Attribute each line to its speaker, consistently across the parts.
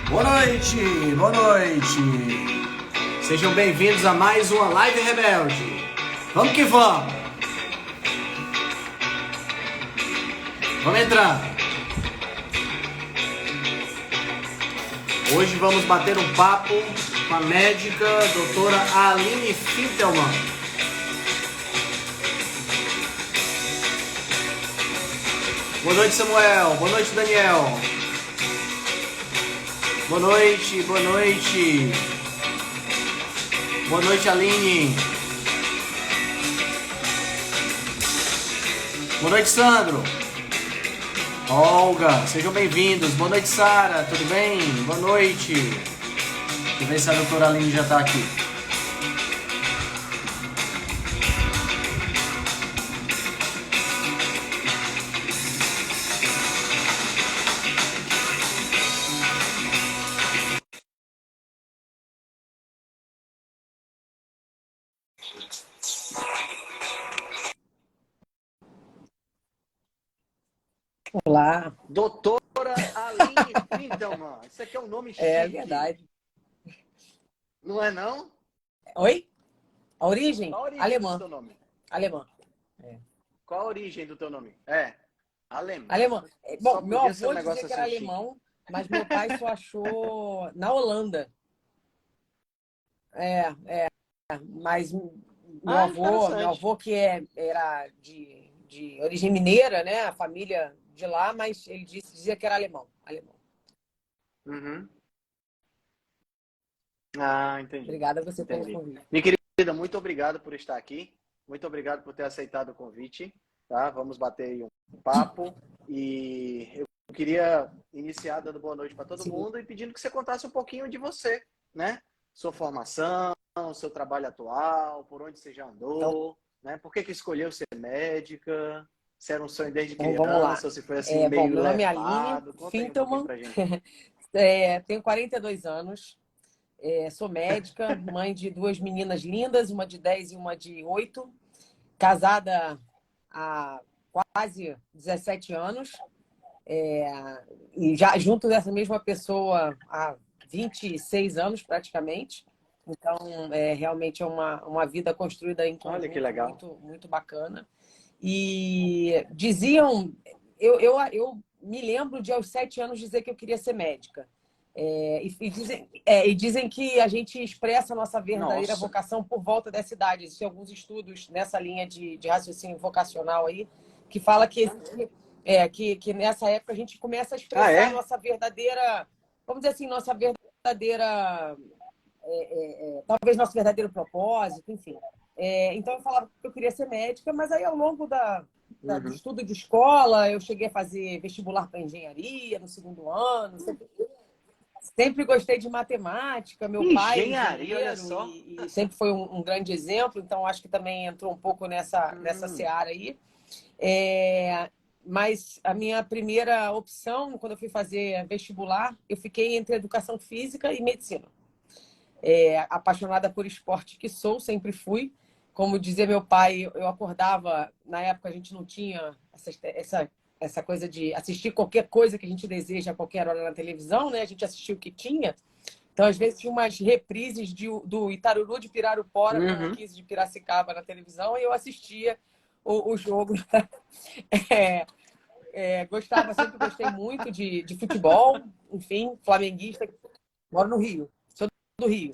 Speaker 1: Boa noite, boa noite. Sejam bem-vindos a mais uma Live Rebelde. Vamos que vamos. Vamos entrar. Hoje vamos bater um papo com a médica doutora Aline Fintelman. Boa noite, Samuel. Boa noite, Daniel. Boa noite, boa noite. Boa noite, Aline. Boa noite, Sandro. Olga, sejam bem-vindos. Boa noite, Sara. Tudo bem? Boa noite. Deixa eu ver se a doutora Aline já está aqui.
Speaker 2: Olá.
Speaker 1: Doutora Aline Fintelman. Isso aqui é um nome chique.
Speaker 2: É verdade.
Speaker 1: Não é, não?
Speaker 2: Oi? A origem?
Speaker 1: Qual a origem
Speaker 2: Alemã.
Speaker 1: do teu nome?
Speaker 2: Alemã. É.
Speaker 1: Qual a origem do teu nome? É. Alemã.
Speaker 2: Alemã.
Speaker 1: Só
Speaker 2: Bom, meu
Speaker 1: podia ser um
Speaker 2: avô
Speaker 1: negócio
Speaker 2: dizia que era
Speaker 1: assim
Speaker 2: alemão, mas meu pai só achou na Holanda. Mas meu
Speaker 1: Interessante.
Speaker 2: avô que era de origem mineira, né? A família de lá, mas ele dizia que era alemão. Alemão.
Speaker 1: Uhum. Ah, entendi.
Speaker 2: Obrigada a você pelo
Speaker 1: Entendi.
Speaker 2: convite.
Speaker 1: Minha querida, muito obrigado por estar aqui. Muito obrigado por ter aceitado o convite. Tá? Vamos bater aí um papo. E eu queria iniciar dando boa noite para todo
Speaker 2: Sim.
Speaker 1: mundo e pedindo que você contasse um pouquinho de você, né? Sua formação, seu trabalho atual, por onde você já
Speaker 2: Então,
Speaker 1: andou, né? Por que escolheu ser médica? Se era um sonho desde
Speaker 2: então vamos lá.
Speaker 1: criança, ou se foi assim
Speaker 2: Bom,
Speaker 1: meio
Speaker 2: meu nome é Aline
Speaker 1: levado. Conta aí um pouquinho
Speaker 2: Fintelmann.
Speaker 1: pra gente.
Speaker 2: Tenho 42 anos. Sou médica, mãe de duas meninas lindas, uma de 10 e uma de 8, casada há quase 17 anos, e já junto dessa mesma pessoa há 26 anos praticamente. Então, realmente é uma vida construída em
Speaker 1: Olha que
Speaker 2: conjunto
Speaker 1: legal.
Speaker 2: muito, muito bacana. E diziam, eu me lembro de aos 7 anos dizer que eu queria ser médica. E dizem que a gente expressa a nossa verdadeira
Speaker 1: Nossa.
Speaker 2: vocação por volta dessa idade. Existem alguns estudos nessa linha de raciocínio vocacional aí que fala que nessa época a gente começa a
Speaker 1: Ah,
Speaker 2: expressar a
Speaker 1: é?
Speaker 2: nossa verdadeira, vamos dizer assim, nossa verdadeira, talvez nosso verdadeiro propósito, enfim. Então eu falava que eu queria ser médica, mas aí ao longo do
Speaker 1: Uhum.
Speaker 2: estudo de escola eu cheguei a fazer vestibular para engenharia no segundo ano. Sempre gostei de matemática, meu pai é
Speaker 1: Engenharia, olha
Speaker 2: engenheiro
Speaker 1: só.
Speaker 2: e sempre foi um grande exemplo, então acho que também entrou um pouco nessa
Speaker 1: Hum.
Speaker 2: seara aí. Mas a minha primeira opção, quando eu fui fazer vestibular, eu fiquei entre educação física e medicina. Apaixonada por esporte que sou, sempre fui. Como dizia meu pai, eu acordava, na época a gente não tinha essa coisa de assistir qualquer coisa que a gente deseja a qualquer hora na televisão, né? A gente assistia o que tinha. Então, às vezes, tinha umas reprises do Itaruru de Pirarupora com o
Speaker 1: Uhum.
Speaker 2: 15 de Piracicaba na televisão e eu assistia o jogo. Sempre gostei muito de futebol, enfim, flamenguista. Moro no Rio, sou do Rio.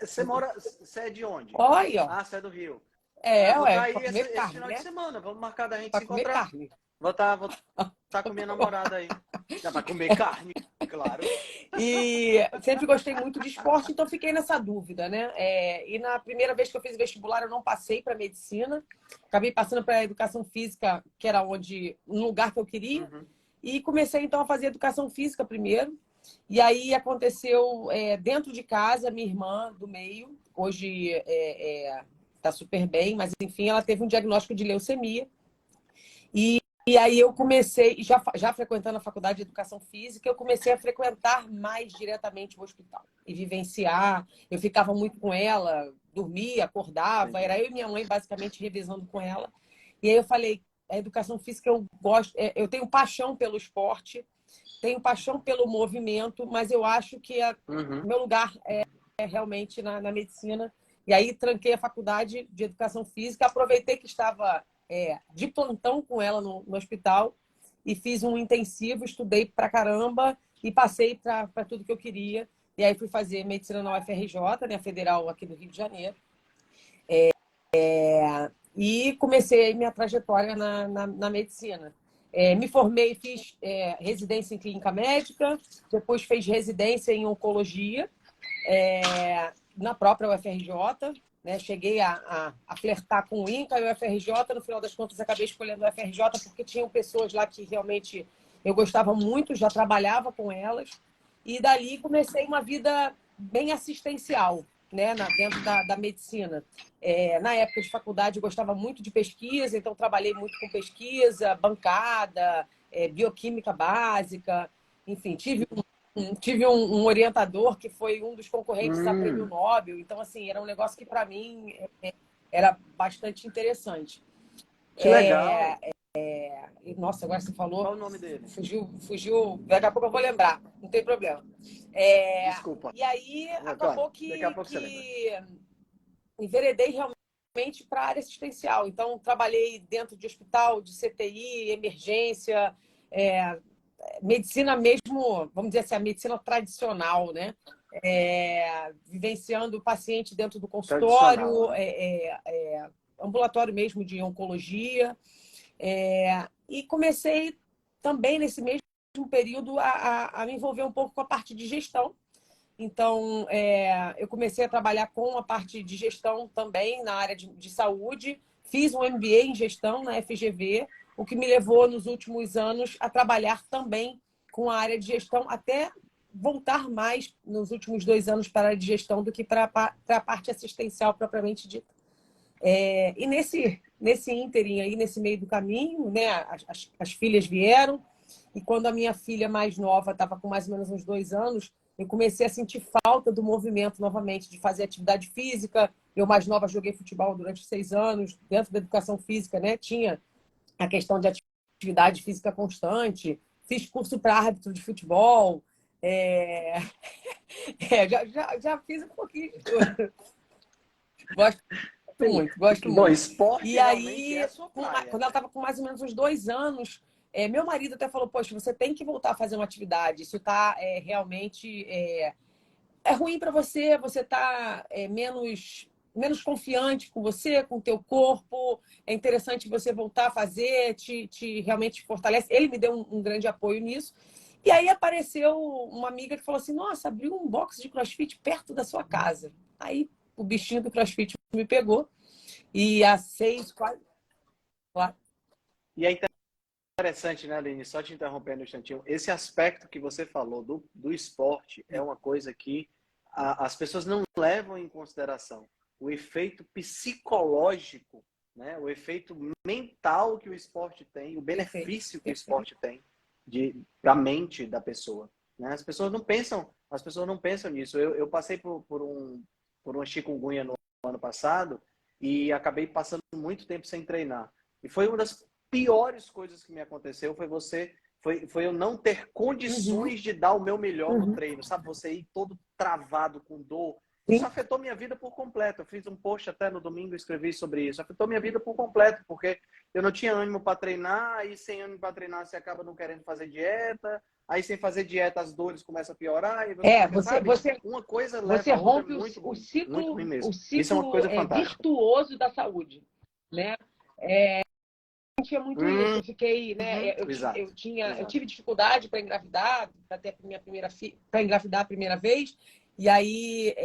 Speaker 1: Você é de onde?
Speaker 2: Olha,
Speaker 1: Ah, você é do Rio. Vou estar
Speaker 2: ué,
Speaker 1: aí
Speaker 2: para
Speaker 1: esse,
Speaker 2: comer
Speaker 1: esse
Speaker 2: carne,
Speaker 1: final de
Speaker 2: né?
Speaker 1: semana. Vamos marcar da gente
Speaker 2: Para
Speaker 1: se
Speaker 2: comer
Speaker 1: encontrar.
Speaker 2: carne.
Speaker 1: Vou estar com minha namorada aí. Já vai comer carne, claro.
Speaker 2: E sempre gostei muito de esporte, então fiquei nessa dúvida, né? E na primeira vez que eu fiz vestibular, eu não passei para medicina, acabei passando para educação física, que era um lugar que eu queria,
Speaker 1: Uhum.
Speaker 2: e comecei então a fazer educação física primeiro. E aí aconteceu dentro de casa, minha irmã do meio, hoje está super bem, mas enfim, ela teve um diagnóstico de leucemia. E aí eu comecei, já frequentando a faculdade de educação física, eu comecei a frequentar mais diretamente o hospital e vivenciar. Eu ficava muito com ela, dormia, acordava,
Speaker 1: Entendi.
Speaker 2: era eu e minha mãe basicamente revezando com ela. E aí eu falei, a educação física eu gosto, eu tenho paixão pelo esporte, tenho paixão pelo movimento, mas eu acho que meu lugar é realmente na medicina. E aí tranquei a faculdade de Educação Física, aproveitei que estava de plantão com ela no hospital e fiz um intensivo, estudei pra caramba e passei para tudo que eu queria. E aí fui fazer medicina na UFRJ, né, Federal aqui do Rio de Janeiro. E comecei minha trajetória na medicina. Me formei, fiz residência em clínica médica, depois fiz residência em oncologia na própria UFRJ. Né? Cheguei a flertar com o INCA e o UFRJ, no final das contas acabei escolhendo o UFRJ porque tinham pessoas lá que realmente eu gostava muito, já trabalhava com elas. E dali comecei uma vida bem assistencial, né, dentro da medicina. Na época de faculdade eu gostava muito de pesquisa, então trabalhei muito com pesquisa, bancada, bioquímica básica, enfim, tive um orientador que foi um dos concorrentes a prêmio Nobel, então assim, era um negócio que para mim era bastante interessante.
Speaker 1: Que legal!
Speaker 2: Nossa, agora você falou.
Speaker 1: Qual o nome dele?
Speaker 2: Fugiu. Daqui a pouco eu vou lembrar, não tem problema.
Speaker 1: Desculpa.
Speaker 2: E aí acabou
Speaker 1: Daqui a pouco você lembra.
Speaker 2: que enveredei realmente para a área assistencial. Então, trabalhei dentro de hospital, de CTI, emergência, medicina mesmo, vamos dizer assim, a medicina tradicional, né? Vivenciando o paciente dentro do consultório, né? Ambulatório mesmo de oncologia. E comecei também, nesse mesmo período, a me envolver um pouco com a parte de gestão. Então, eu comecei a trabalhar com a parte de gestão também na área de saúde. Fiz um MBA em gestão na FGV, o que me levou, nos últimos anos, a trabalhar também com a área de gestão, até voltar mais, nos últimos 2 anos, para a área de gestão do que para a parte assistencial propriamente dita. E nesse ínterim aí, nesse meio do caminho, né, as filhas vieram, e quando a minha filha mais nova estava com mais ou menos uns 2 anos, eu comecei a sentir falta do movimento novamente, de fazer atividade física. Eu, mais nova, joguei futebol durante 6 anos, dentro da educação física, né? Tinha a questão de atividade física constante, fiz curso para árbitro de futebol, já fiz um pouquinho de tudo. Gosto gosto
Speaker 1: Bom,
Speaker 2: muito.
Speaker 1: esporte
Speaker 2: E
Speaker 1: realmente
Speaker 2: aí,
Speaker 1: é a sua praia,
Speaker 2: quando ela estava com mais ou menos uns 2 anos, meu marido até falou, poxa, você tem que voltar a fazer uma atividade. Isso está realmente ruim para você, você está menos confiante com você, com o teu corpo. É interessante você voltar a fazer, te realmente fortalece. Ele me deu um grande apoio nisso. E aí apareceu uma amiga que falou assim, nossa, abriu um box de CrossFit perto da sua casa. Aí o bichinho do CrossFit me pegou. E há 6, quase...
Speaker 1: E é interessante, né, Aline? Só te interrompendo um instantinho. Esse aspecto que você falou do esporte é uma coisa que as pessoas não levam em consideração. O efeito psicológico, né? O efeito mental que o esporte tem, o benefício que o esporte tem para a mente da pessoa. Né? As pessoas não pensam nisso. Eu passei por uma chikungunya no ano passado e acabei passando muito tempo sem treinar. E foi uma das piores coisas que me aconteceu foi eu não ter condições de dar o meu melhor no treino, sabe? Você ir todo travado, com dor. Isso afetou minha vida por completo. Eu fiz um post até no domingo, escrevi sobre isso. Afetou minha vida por completo, porque eu não tinha ânimo para treinar, aí sem ânimo para treinar você acaba não querendo fazer dieta, aí sem fazer dieta as dores começam a piorar, e uma coisa leva a outra, muito ruim, muito ruim mesmo. Isso é uma coisa fantástica.
Speaker 2: Virtuoso da saúde, né? Tinha muito isso. Eu fiquei, né? Eu tive dificuldade para engravidar, para ter para engravidar a primeira vez. E aí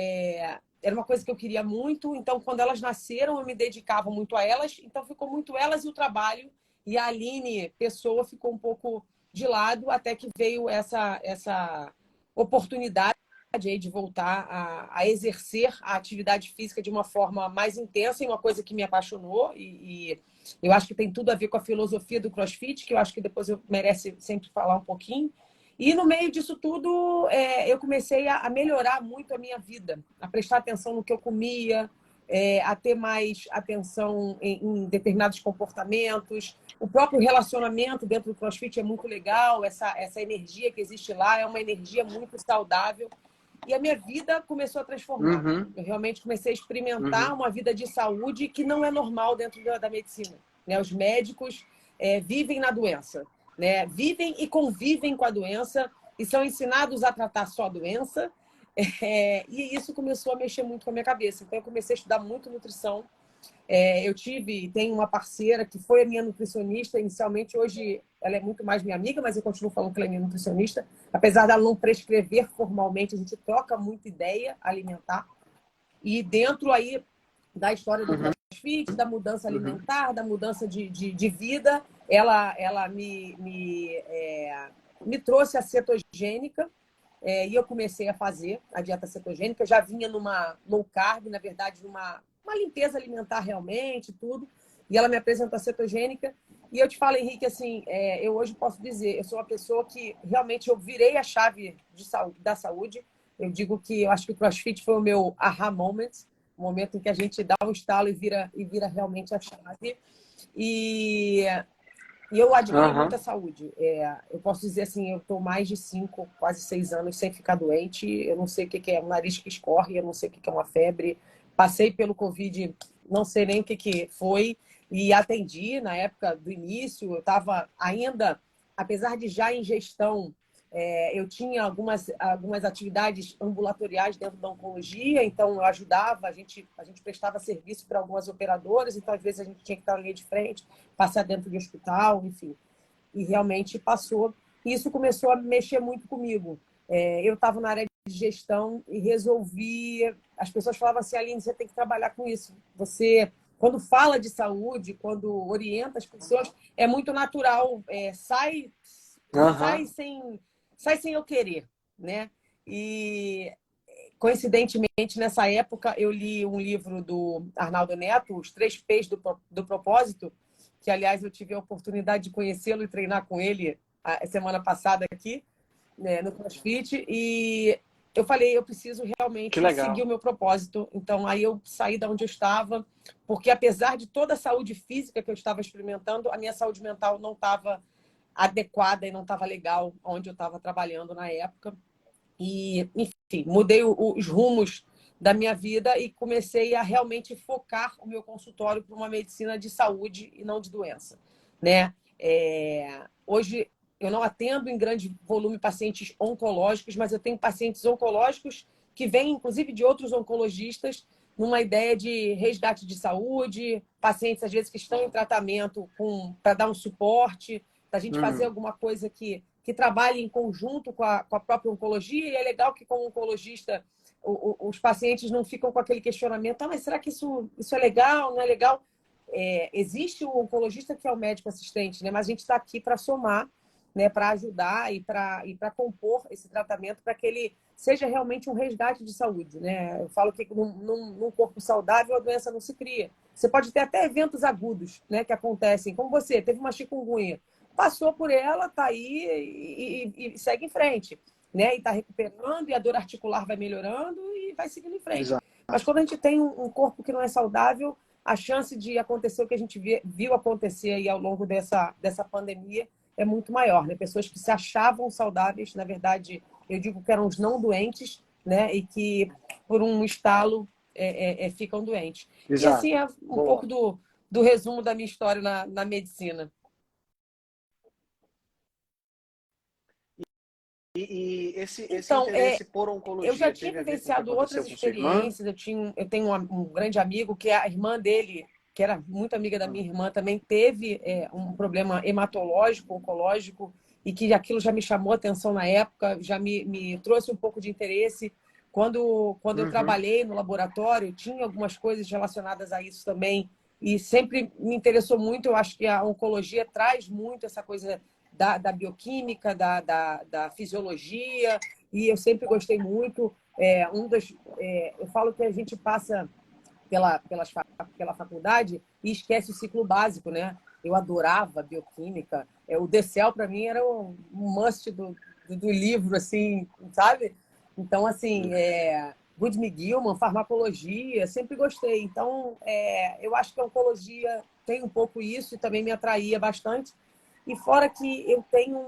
Speaker 2: era uma coisa que eu queria muito. Então, quando elas nasceram, eu me dedicava muito a elas. Então, ficou muito elas e o trabalho. E a Aline, pessoa, ficou um pouco de lado, até que veio essa oportunidade aí de voltar a exercer a atividade física de uma forma mais intensa, e uma coisa que me apaixonou, e eu acho que tem tudo a ver com a filosofia do CrossFit, que eu acho que depois eu merece sempre falar um pouquinho. E no meio disso tudo, eu comecei a melhorar muito a minha vida, a prestar atenção no que eu comia, a ter mais atenção em determinados comportamentos. O próprio relacionamento dentro do CrossFit é muito legal, essa energia que existe lá é uma energia muito saudável. E a minha vida começou a transformar. Eu realmente comecei a experimentar uma vida de saúde que não é normal dentro da medicina. Né? Os médicos vivem na doença, né? Vivem e convivem com a doença e são ensinados a tratar só a doença. E isso começou a mexer muito com a minha cabeça. Então, eu comecei a estudar muito nutrição. Tenho uma parceira que foi a minha nutricionista inicialmente. Hoje ela é muito mais minha amiga, mas eu continuo falando que ela é minha nutricionista. Apesar dela não prescrever formalmente, a gente troca muita ideia alimentar. E dentro aí da história do CrossFit, da mudança alimentar, da mudança de vida, ela me trouxe a cetogênica. E eu comecei a fazer a dieta cetogênica. Eu já vinha numa low carb, na verdade, numa limpeza alimentar realmente, tudo. E ela me apresentou a cetogênica. E eu te falo, Henrique, assim, eu hoje posso dizer, eu sou uma pessoa que realmente eu virei a chave da saúde. Eu digo que eu acho que o CrossFit foi o meu aha moment, o momento em que a gente dá um estalo e vira realmente a chave. E eu adquiri muita saúde. Eu posso dizer assim, eu estou mais de 5, quase 6 anos sem ficar doente. Eu não sei o que é um nariz que escorre, eu não sei o que é uma febre. Passei pelo Covid, não sei nem o que foi. E atendi na época do início. Eu estava ainda, apesar de já em gestão, eu tinha algumas atividades ambulatoriais dentro da oncologia, então eu ajudava, a gente prestava serviço para algumas operadoras, então às vezes a gente tinha que estar na linha de frente, passar dentro de hospital, enfim. E realmente passou. E isso começou a mexer muito comigo. Eu estava na área de gestão e resolvi... As pessoas falavam assim, Aline, você tem que trabalhar com isso. Você, quando fala de saúde, quando orienta as pessoas, é muito natural. Sai sem eu querer, né? E coincidentemente, nessa época, eu li um livro do Arnaldo Neto, Os 3 P's do Propósito, que, aliás, eu tive a oportunidade de conhecê-lo e treinar com ele a semana passada aqui, né, no CrossFit, e eu falei, eu preciso realmente seguir o meu propósito. Então, aí eu saí de onde eu estava, porque apesar de toda a saúde física que eu estava experimentando, a minha saúde mental não estava adequada e não estava legal onde eu estava trabalhando na época. E, enfim, mudei os rumos da minha vida e comecei a realmente focar o meu consultório para uma medicina de saúde e não de doença, né? Hoje eu não atendo em grande volume pacientes oncológicos, mas eu tenho pacientes oncológicos que vêm, inclusive, de outros oncologistas, numa ideia de resgate de saúde, pacientes, às vezes, que estão em tratamento para dar um suporte, da gente fazer alguma coisa que trabalhe em conjunto com a própria oncologia, e é legal que, como oncologista, os pacientes não ficam com aquele questionamento, mas será que isso é legal, não é legal? Existe o oncologista que é o médico assistente, né? Mas a gente está aqui para somar, né? Para ajudar e para compor esse tratamento para que ele seja realmente um resgate de saúde, né? Eu falo que num corpo saudável a doença não se cria. Você pode ter até eventos agudos, né? Que acontecem, como você teve uma chikungunya, passou por ela, está aí e segue em frente, né? E está recuperando, e a dor articular vai melhorando e vai seguindo em frente.
Speaker 1: Exato.
Speaker 2: Mas quando a gente tem um corpo que não é saudável, a chance de acontecer o que a gente viu acontecer aí ao longo dessa pandemia é muito maior, né? Pessoas que se achavam saudáveis, na verdade, eu digo que eram os não doentes, né? E que, por um estalo, ficam doentes.
Speaker 1: Exato.
Speaker 2: E assim é um pouco do resumo da minha história na medicina.
Speaker 1: E esse
Speaker 2: Então,
Speaker 1: interesse por oncologia
Speaker 2: eu já tinha
Speaker 1: teve a ver com o que
Speaker 2: vivenciado outras
Speaker 1: aconteceu com sua irmã?
Speaker 2: experiências. Eu tenho um grande amigo que a irmã dele, que era muito amiga da minha irmã, também teve um problema hematológico, oncológico, e que aquilo já me chamou a atenção na época, já me trouxe um pouco de interesse. Quando eu trabalhei no laboratório, tinha algumas coisas relacionadas a isso também, e sempre me interessou muito. Eu acho que a oncologia traz muito essa coisa da bioquímica, da fisiologia, e eu sempre gostei muito. Eu falo que a gente passa pela faculdade e esquece o ciclo básico, né? Eu adorava bioquímica. O DCL, para mim, era um must do livro, assim, sabe? Então, assim, Woodrow Gilman, farmacologia, sempre gostei. Então, eu acho que a oncologia tem um pouco isso e também me atraía bastante. E fora que eu tenho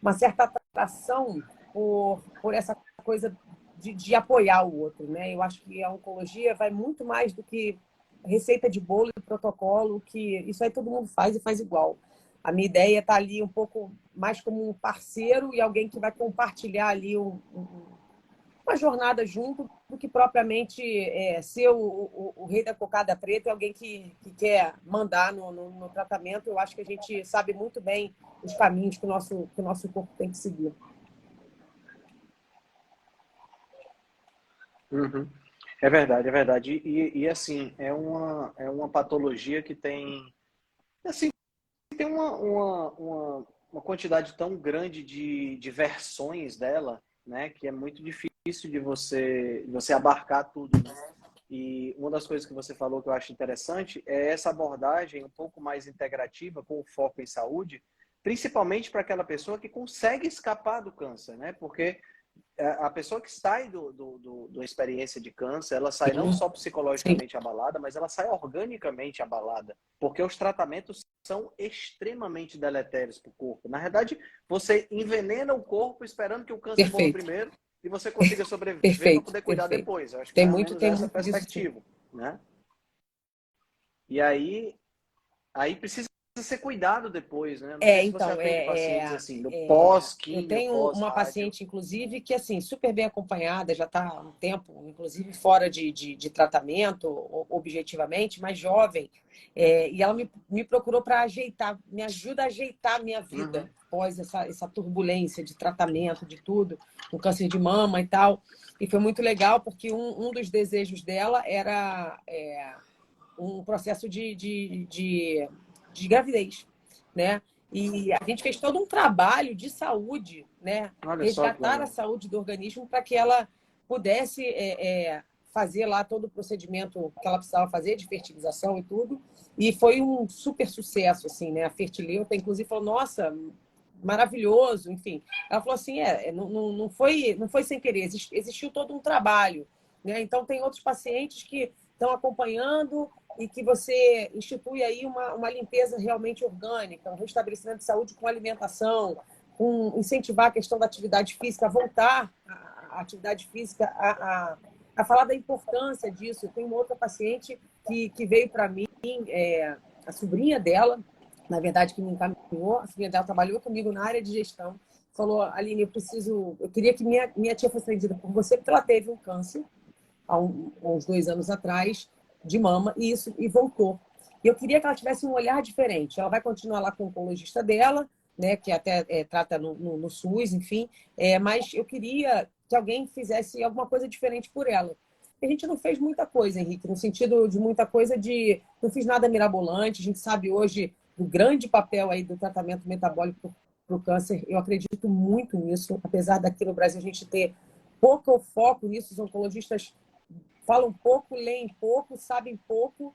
Speaker 2: uma certa atração por essa coisa de apoiar o outro, né? Eu acho que a oncologia vai muito mais do que receita de bolo e protocolo, que isso aí todo mundo faz e faz igual. A minha ideia é estar ali um pouco mais como um parceiro e alguém que vai compartilhar ali uma jornada junto, do que propriamente ser o rei da cocada preta e alguém que quer mandar no tratamento. Eu acho que a gente sabe muito bem os caminhos que o nosso corpo tem que seguir.
Speaker 1: Uhum. É verdade, é verdade. E assim, é uma patologia que tem, assim, tem uma quantidade tão grande de versões dela, né, que é muito difícil de você abarcar tudo, né? E uma das coisas que você falou que eu acho interessante é essa abordagem um pouco mais integrativa, com foco em saúde, principalmente para aquela pessoa que consegue escapar do câncer, né? Porque a pessoa que sai da experiência de câncer, ela sai não só
Speaker 2: Sim,
Speaker 1: psicologicamente abalada, mas ela sai organicamente abalada, porque os tratamentos são extremamente deletérios para o corpo. Na verdade, você envenena o corpo esperando que o câncer morra
Speaker 2: perfeito.
Speaker 1: primeiro e você consiga sobreviver para
Speaker 2: Perfeito,
Speaker 1: poder cuidar
Speaker 2: perfeito.
Speaker 1: depois. Eu acho que mais ou menos
Speaker 2: Tem
Speaker 1: essa
Speaker 2: muito disso, sim.
Speaker 1: perspectiva, né? E aí precisa ser cuidado depois, né? Não sei se você
Speaker 2: Então,
Speaker 1: atende pacientes assim, do
Speaker 2: eu
Speaker 1: pós-químio,
Speaker 2: tenho uma
Speaker 1: pós-rádio.
Speaker 2: paciente, inclusive, que, assim, super bem acompanhada, já está há um tempo, inclusive, fora de tratamento, objetivamente, mais jovem, e ela me procurou para ajeitar, me ajuda a ajeitar a minha vida,
Speaker 1: Uhum.
Speaker 2: após essa turbulência de tratamento, de tudo, o câncer de mama e tal. E foi muito legal, porque um dos desejos dela era um processo de gravidez, né? E a gente fez todo um trabalho de saúde, né?
Speaker 1: Olha só que
Speaker 2: Resgatar a
Speaker 1: legal.
Speaker 2: saúde do organismo para que ela pudesse fazer lá todo o procedimento que ela precisava fazer de fertilização e tudo. E foi um super sucesso, assim, né? A Fertileuta, inclusive, falou, nossa, maravilhoso, enfim. Ela falou assim, não foi sem querer, existiu todo um trabalho, né? Então, tem outros pacientes que estão acompanhando e que você institui aí uma limpeza realmente orgânica, um restabelecimento de saúde com alimentação, com incentivar a questão da atividade física, voltar à atividade física, a falar da importância disso. Eu tenho uma outra paciente que veio para mim, a sobrinha dela, na verdade, que me encaminhou, a sobrinha dela trabalhou comigo na área de gestão, falou, Aline, eu queria que minha tia fosse atendida por você, porque ela teve um câncer, há uns 2 anos atrás, de mama, e voltou. E eu queria que ela tivesse um olhar diferente. Ela vai continuar lá com o oncologista dela, né, que até trata no SUS, enfim, mas eu queria que alguém fizesse alguma coisa diferente por ela. A gente não fez muita coisa, Henrique, no sentido de muita coisa não fiz nada mirabolante. A gente sabe hoje do grande papel aí do tratamento metabólico para o câncer. Eu acredito muito nisso, apesar daqui no Brasil a gente ter pouco foco nisso. Os oncologistas falam pouco, leem pouco, sabem pouco,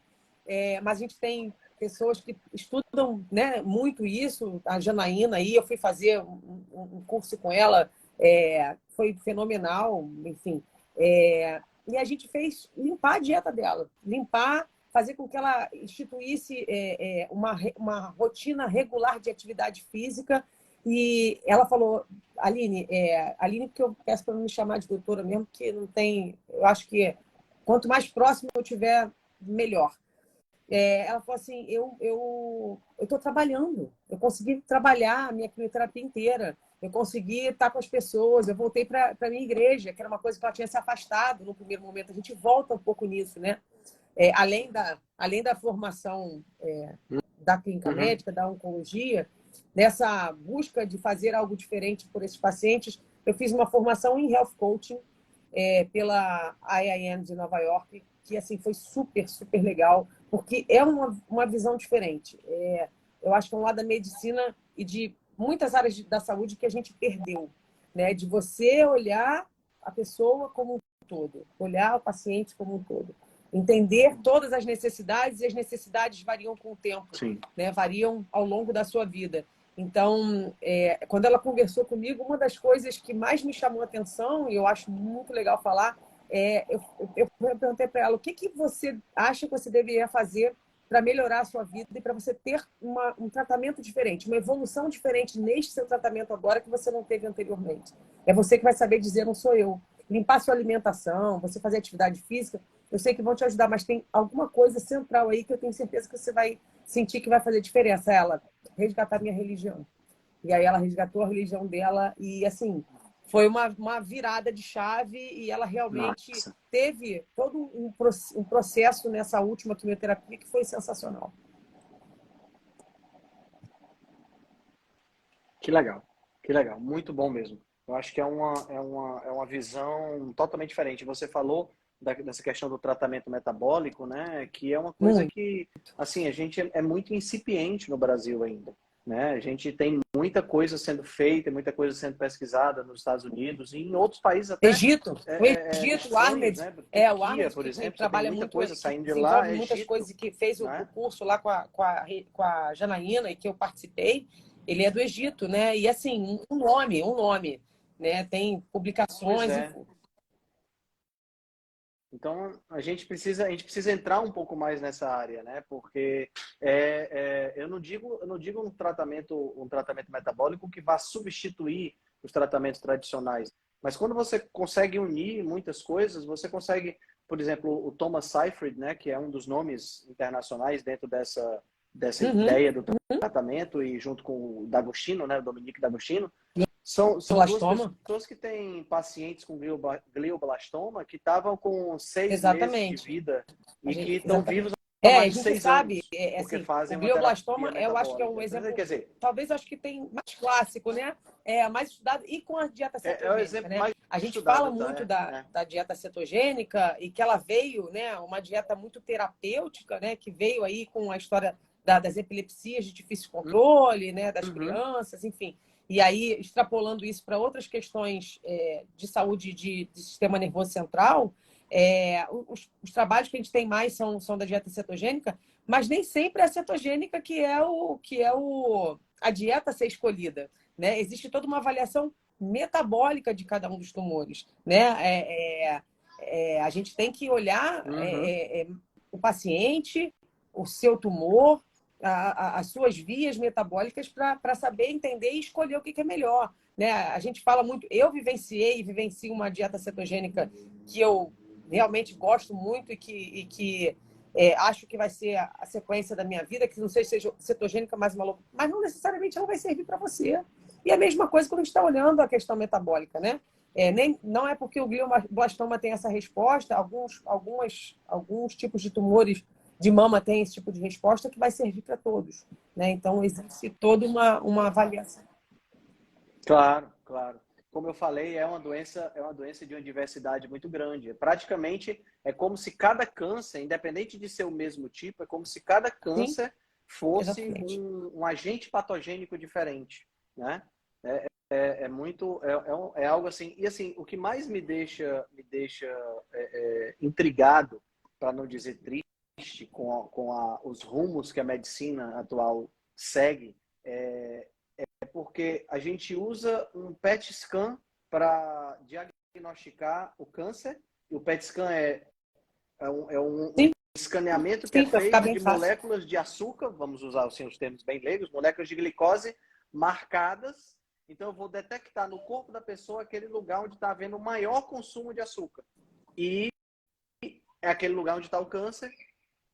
Speaker 2: mas a gente tem pessoas que estudam, né, muito isso. A Janaína aí, eu fui fazer um curso com ela, foi fenomenal, enfim. E a gente fez limpar a dieta dela, fazer com que ela instituísse uma rotina regular de atividade física. E ela falou, Aline, porque eu peço para não me chamar de doutora mesmo, porque não tem, eu acho que quanto mais próximo eu tiver, melhor. Ela falou assim, eu estou trabalhando, eu consegui trabalhar a minha quimioterapia inteira, eu consegui estar com as pessoas, eu voltei para a minha igreja, que era uma coisa que ela tinha se afastado no primeiro momento. A gente volta um pouco nisso, né? Além da formação da clínica
Speaker 1: Uhum.
Speaker 2: médica, da oncologia, nessa busca de fazer algo diferente por esses pacientes, eu fiz uma formação em Health Coaching pela IIM de Nova York, que assim foi super, super legal, porque é uma visão diferente. Eu acho que é um lado da medicina e de muitas áreas da saúde que a gente perdeu, né? De você olhar a pessoa como um todo, olhar o paciente como um todo, entender todas as necessidades, e as necessidades variam com o tempo,
Speaker 1: Sim.
Speaker 2: né? Variam ao longo da sua vida. Então, quando ela conversou comigo, uma das coisas que mais me chamou a atenção, e eu acho muito legal falar, eu perguntei para ela o que você acha que você deveria fazer para melhorar a sua vida e para você ter um tratamento diferente, uma evolução diferente neste seu tratamento agora que você não teve anteriormente. É você que vai saber dizer, não sou eu. Limpar sua alimentação, você fazer atividade física, eu sei que vão te ajudar, mas tem alguma coisa central aí que eu tenho certeza que você vai sentir que vai fazer diferença. Ela, resgatar minha religião. E aí ela resgatou a religião dela e, assim, foi uma virada de chave e ela realmente
Speaker 1: Nossa,
Speaker 2: teve todo um processo nessa última quimioterapia que foi sensacional.
Speaker 1: que legal, muito bom mesmo. Eu acho que é uma visão totalmente diferente. Você falou dessa questão do tratamento metabólico, né? Que é uma coisa
Speaker 2: Muito.
Speaker 1: que, assim, a gente é muito incipiente no Brasil ainda, né? A gente tem muita coisa sendo feita, muita coisa sendo pesquisada nos Estados Unidos e em outros países até
Speaker 2: Egito, o Egito, o
Speaker 1: estranhos,
Speaker 2: Ahmed,
Speaker 1: né?
Speaker 2: o
Speaker 1: Turquia,
Speaker 2: Ahmed
Speaker 1: por
Speaker 2: que
Speaker 1: exemplo, você tem
Speaker 2: trabalha
Speaker 1: muita
Speaker 2: muito,
Speaker 1: coisa
Speaker 2: que
Speaker 1: saindo de lá,
Speaker 2: desenvolve muitas
Speaker 1: Egito,
Speaker 2: coisas, que fez o
Speaker 1: né?
Speaker 2: curso lá com a Janaína e que eu participei, ele é do Egito, né? E assim, um nome, né? Tem
Speaker 1: Pois
Speaker 2: publicações,
Speaker 1: é. Então, a gente precisa entrar um pouco mais nessa área, né? Porque eu não digo um tratamento metabólico que vá substituir os tratamentos tradicionais, mas quando você consegue unir muitas coisas, você consegue, por exemplo, o Thomas Seyfried, né? Que é um dos nomes internacionais dentro dessa
Speaker 2: uhum,
Speaker 1: ideia do tratamento e junto com o D'Agostino, né? O Dominique D'Agostino, são duas
Speaker 2: blastoma,
Speaker 1: pessoas que têm pacientes com glioblastoma que estavam com 6 meses de
Speaker 2: exatamente.
Speaker 1: vida e que estão vivos
Speaker 2: Exatamente.
Speaker 1: há
Speaker 2: A
Speaker 1: mais de
Speaker 2: gente
Speaker 1: 6 anos,
Speaker 2: sabe,
Speaker 1: porque
Speaker 2: assim, o
Speaker 1: fazem uma
Speaker 2: glioblastoma,
Speaker 1: terapia
Speaker 2: eu acho que é um
Speaker 1: metabólica. Então, quer
Speaker 2: exemplo,
Speaker 1: dizer,
Speaker 2: talvez acho que tem mais clássico, né? Mais estudado, e com a dieta
Speaker 1: é o
Speaker 2: cetogênica,
Speaker 1: exemplo
Speaker 2: né?
Speaker 1: mais
Speaker 2: A gente fala
Speaker 1: estudado, tá?
Speaker 2: muito da dieta cetogênica e que ela veio, né? Uma dieta muito terapêutica, né? Que veio aí com a história das epilepsias de difícil controle, né? Das
Speaker 1: Uhum.
Speaker 2: crianças, enfim. E aí, extrapolando isso para outras questões de saúde de sistema nervoso central, os trabalhos que a gente tem mais são da dieta cetogênica, mas nem sempre é a cetogênica a dieta a ser escolhida, né? Existe toda uma avaliação metabólica de cada um dos tumores, né? A gente tem que olhar
Speaker 1: Uhum.
Speaker 2: o paciente, o seu tumor, as suas vias metabólicas para saber entender e escolher o que é melhor, né? A gente fala muito, eu vivenciei e vivencio uma dieta cetogênica que eu realmente gosto muito e que acho que vai ser a sequência da minha vida, que não sei se seja cetogênica mais maluca, mas não necessariamente ela vai servir para você. E a mesma coisa quando a gente está olhando a questão metabólica, né? Não é porque o glioblastoma tem essa resposta, alguns tipos de tumores de mama têm esse tipo de resposta que vai servir para todos, né? Então, existe toda uma avaliação.
Speaker 1: Claro, claro. Como eu falei, é uma doença de uma diversidade muito grande. Praticamente é como se cada câncer, independente de ser o mesmo tipo, é como se cada
Speaker 2: Sim,
Speaker 1: câncer fosse
Speaker 2: exatamente.
Speaker 1: um agente patogênico diferente, né? É muito, é algo assim. E assim, o que mais me deixa intrigado, para não dizer triste, os rumos que a medicina atual segue, é, porque a gente usa um PET scan para diagnosticar o câncer. E o PET scan é um
Speaker 2: Sim,
Speaker 1: escaneamento que é
Speaker 2: sim, para ficar
Speaker 1: feito
Speaker 2: bem
Speaker 1: de
Speaker 2: fácil.
Speaker 1: moléculas de açúcar, vamos usar assim, os termos bem leigos, moléculas de glicose marcadas. Então, eu vou detectar no corpo da pessoa aquele lugar onde está havendo o maior consumo de açúcar. E é aquele lugar onde está o câncer,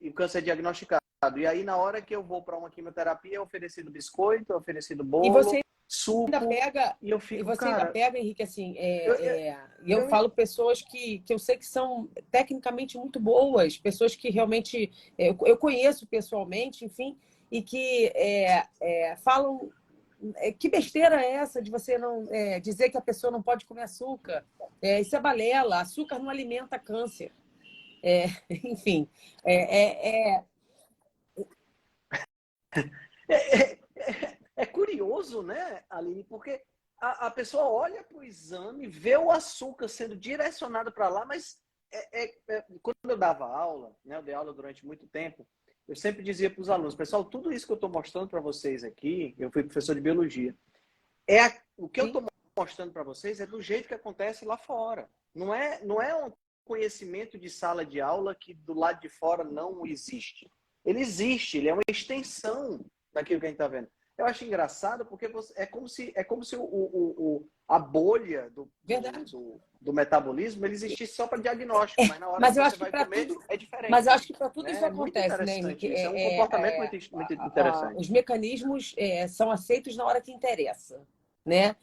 Speaker 1: e o câncer é diagnosticado. E aí, na hora que eu vou para uma quimioterapia, é oferecido biscoito, é oferecido
Speaker 2: E
Speaker 1: bolo,
Speaker 2: você ainda
Speaker 1: suco,
Speaker 2: pega,
Speaker 1: e eu fico, cara,
Speaker 2: Henrique, assim,
Speaker 1: eu, eu,
Speaker 2: e eu
Speaker 1: eu
Speaker 2: falo pessoas que eu sei que são tecnicamente muito boas, pessoas que realmente eu conheço pessoalmente, enfim, e que falam que besteira é essa de você não dizer que a pessoa não pode comer açúcar? Isso é balela, açúcar não alimenta câncer. Enfim, é, é, é,
Speaker 1: é, é, é curioso, né, Aline? Porque a pessoa olha para o exame, vê o açúcar sendo direcionado para lá, mas quando eu dava aula, né, eu dei aula durante muito tempo, eu sempre dizia para os alunos, pessoal, tudo isso que eu estou mostrando para vocês aqui, eu fui professor de biologia, o que eu
Speaker 2: Sim.
Speaker 1: estou mostrando para vocês é do jeito que acontece lá fora. Não é um conhecimento de sala de aula que do lado de fora não existe. Ele existe, ele é uma extensão daquilo que a gente está vendo. Eu acho engraçado porque é como se a bolha do metabolismo ele existisse só para diagnóstico, mas na hora
Speaker 2: Mas
Speaker 1: que
Speaker 2: eu
Speaker 1: você
Speaker 2: acho que
Speaker 1: vai
Speaker 2: para
Speaker 1: comer
Speaker 2: tudo,
Speaker 1: é
Speaker 2: mas
Speaker 1: diferente.
Speaker 2: eu acho que para tudo isso
Speaker 1: Né? É muito
Speaker 2: acontece, né, Henrique?
Speaker 1: interessante isso. É um comportamento muito interessante.
Speaker 2: Os mecanismos são aceitos na hora que interessa, né?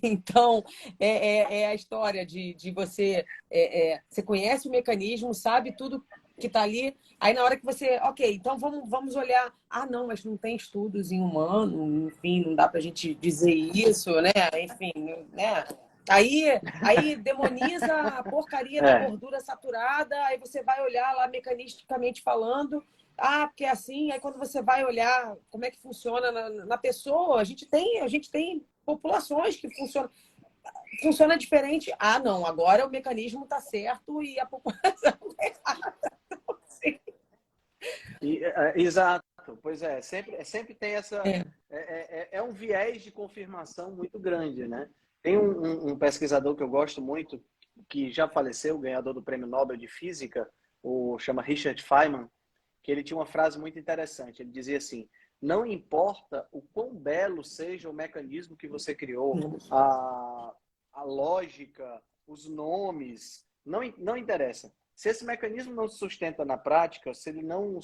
Speaker 2: Então, é a história de você... você conhece o mecanismo, sabe tudo que está ali. Aí, na hora que você... Ok, então vamos olhar... Ah, não, mas não tem estudos em humano. Enfim, não dá para a gente dizer isso, né? Enfim, né? Aí demoniza a porcaria da gordura saturada. Aí você vai olhar lá mecanisticamente falando... Ah, porque é assim, aí quando você vai olhar como é que funciona na pessoa, a gente tem populações que funciona diferente. Ah, não, agora o mecanismo está certo e a população está errada.
Speaker 1: Exato, pois sempre tem essa.
Speaker 2: É.
Speaker 1: É um viés de confirmação muito grande, né? Tem um pesquisador que eu gosto muito, que já faleceu, ganhador do Prêmio Nobel de Física, chama Richard Feynman, que ele tinha uma frase muito interessante. Ele dizia assim: não importa o quão belo seja o mecanismo que você criou, a lógica, os nomes, não interessa. Se esse mecanismo não se sustenta na prática, se ele não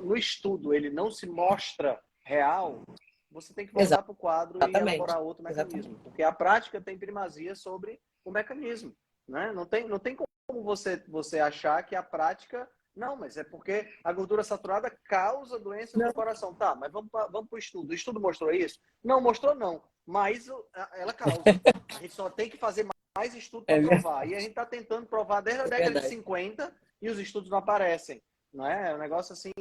Speaker 1: no estudo ele não se mostra real, você tem que voltar para o quadro e elaborar outro mecanismo, porque a prática tem primazia sobre o mecanismo, né? Não tem como você achar que a prática não, mas é porque a gordura saturada causa doenças do coração. Tá, mas vamos para o estudo. O estudo mostrou isso? Não, mostrou não. Mas ela causa. A gente só tem que fazer mais estudo para provar. E a gente está tentando provar desde a década de 50 e os estudos não aparecem. Não é? É um negócio assim...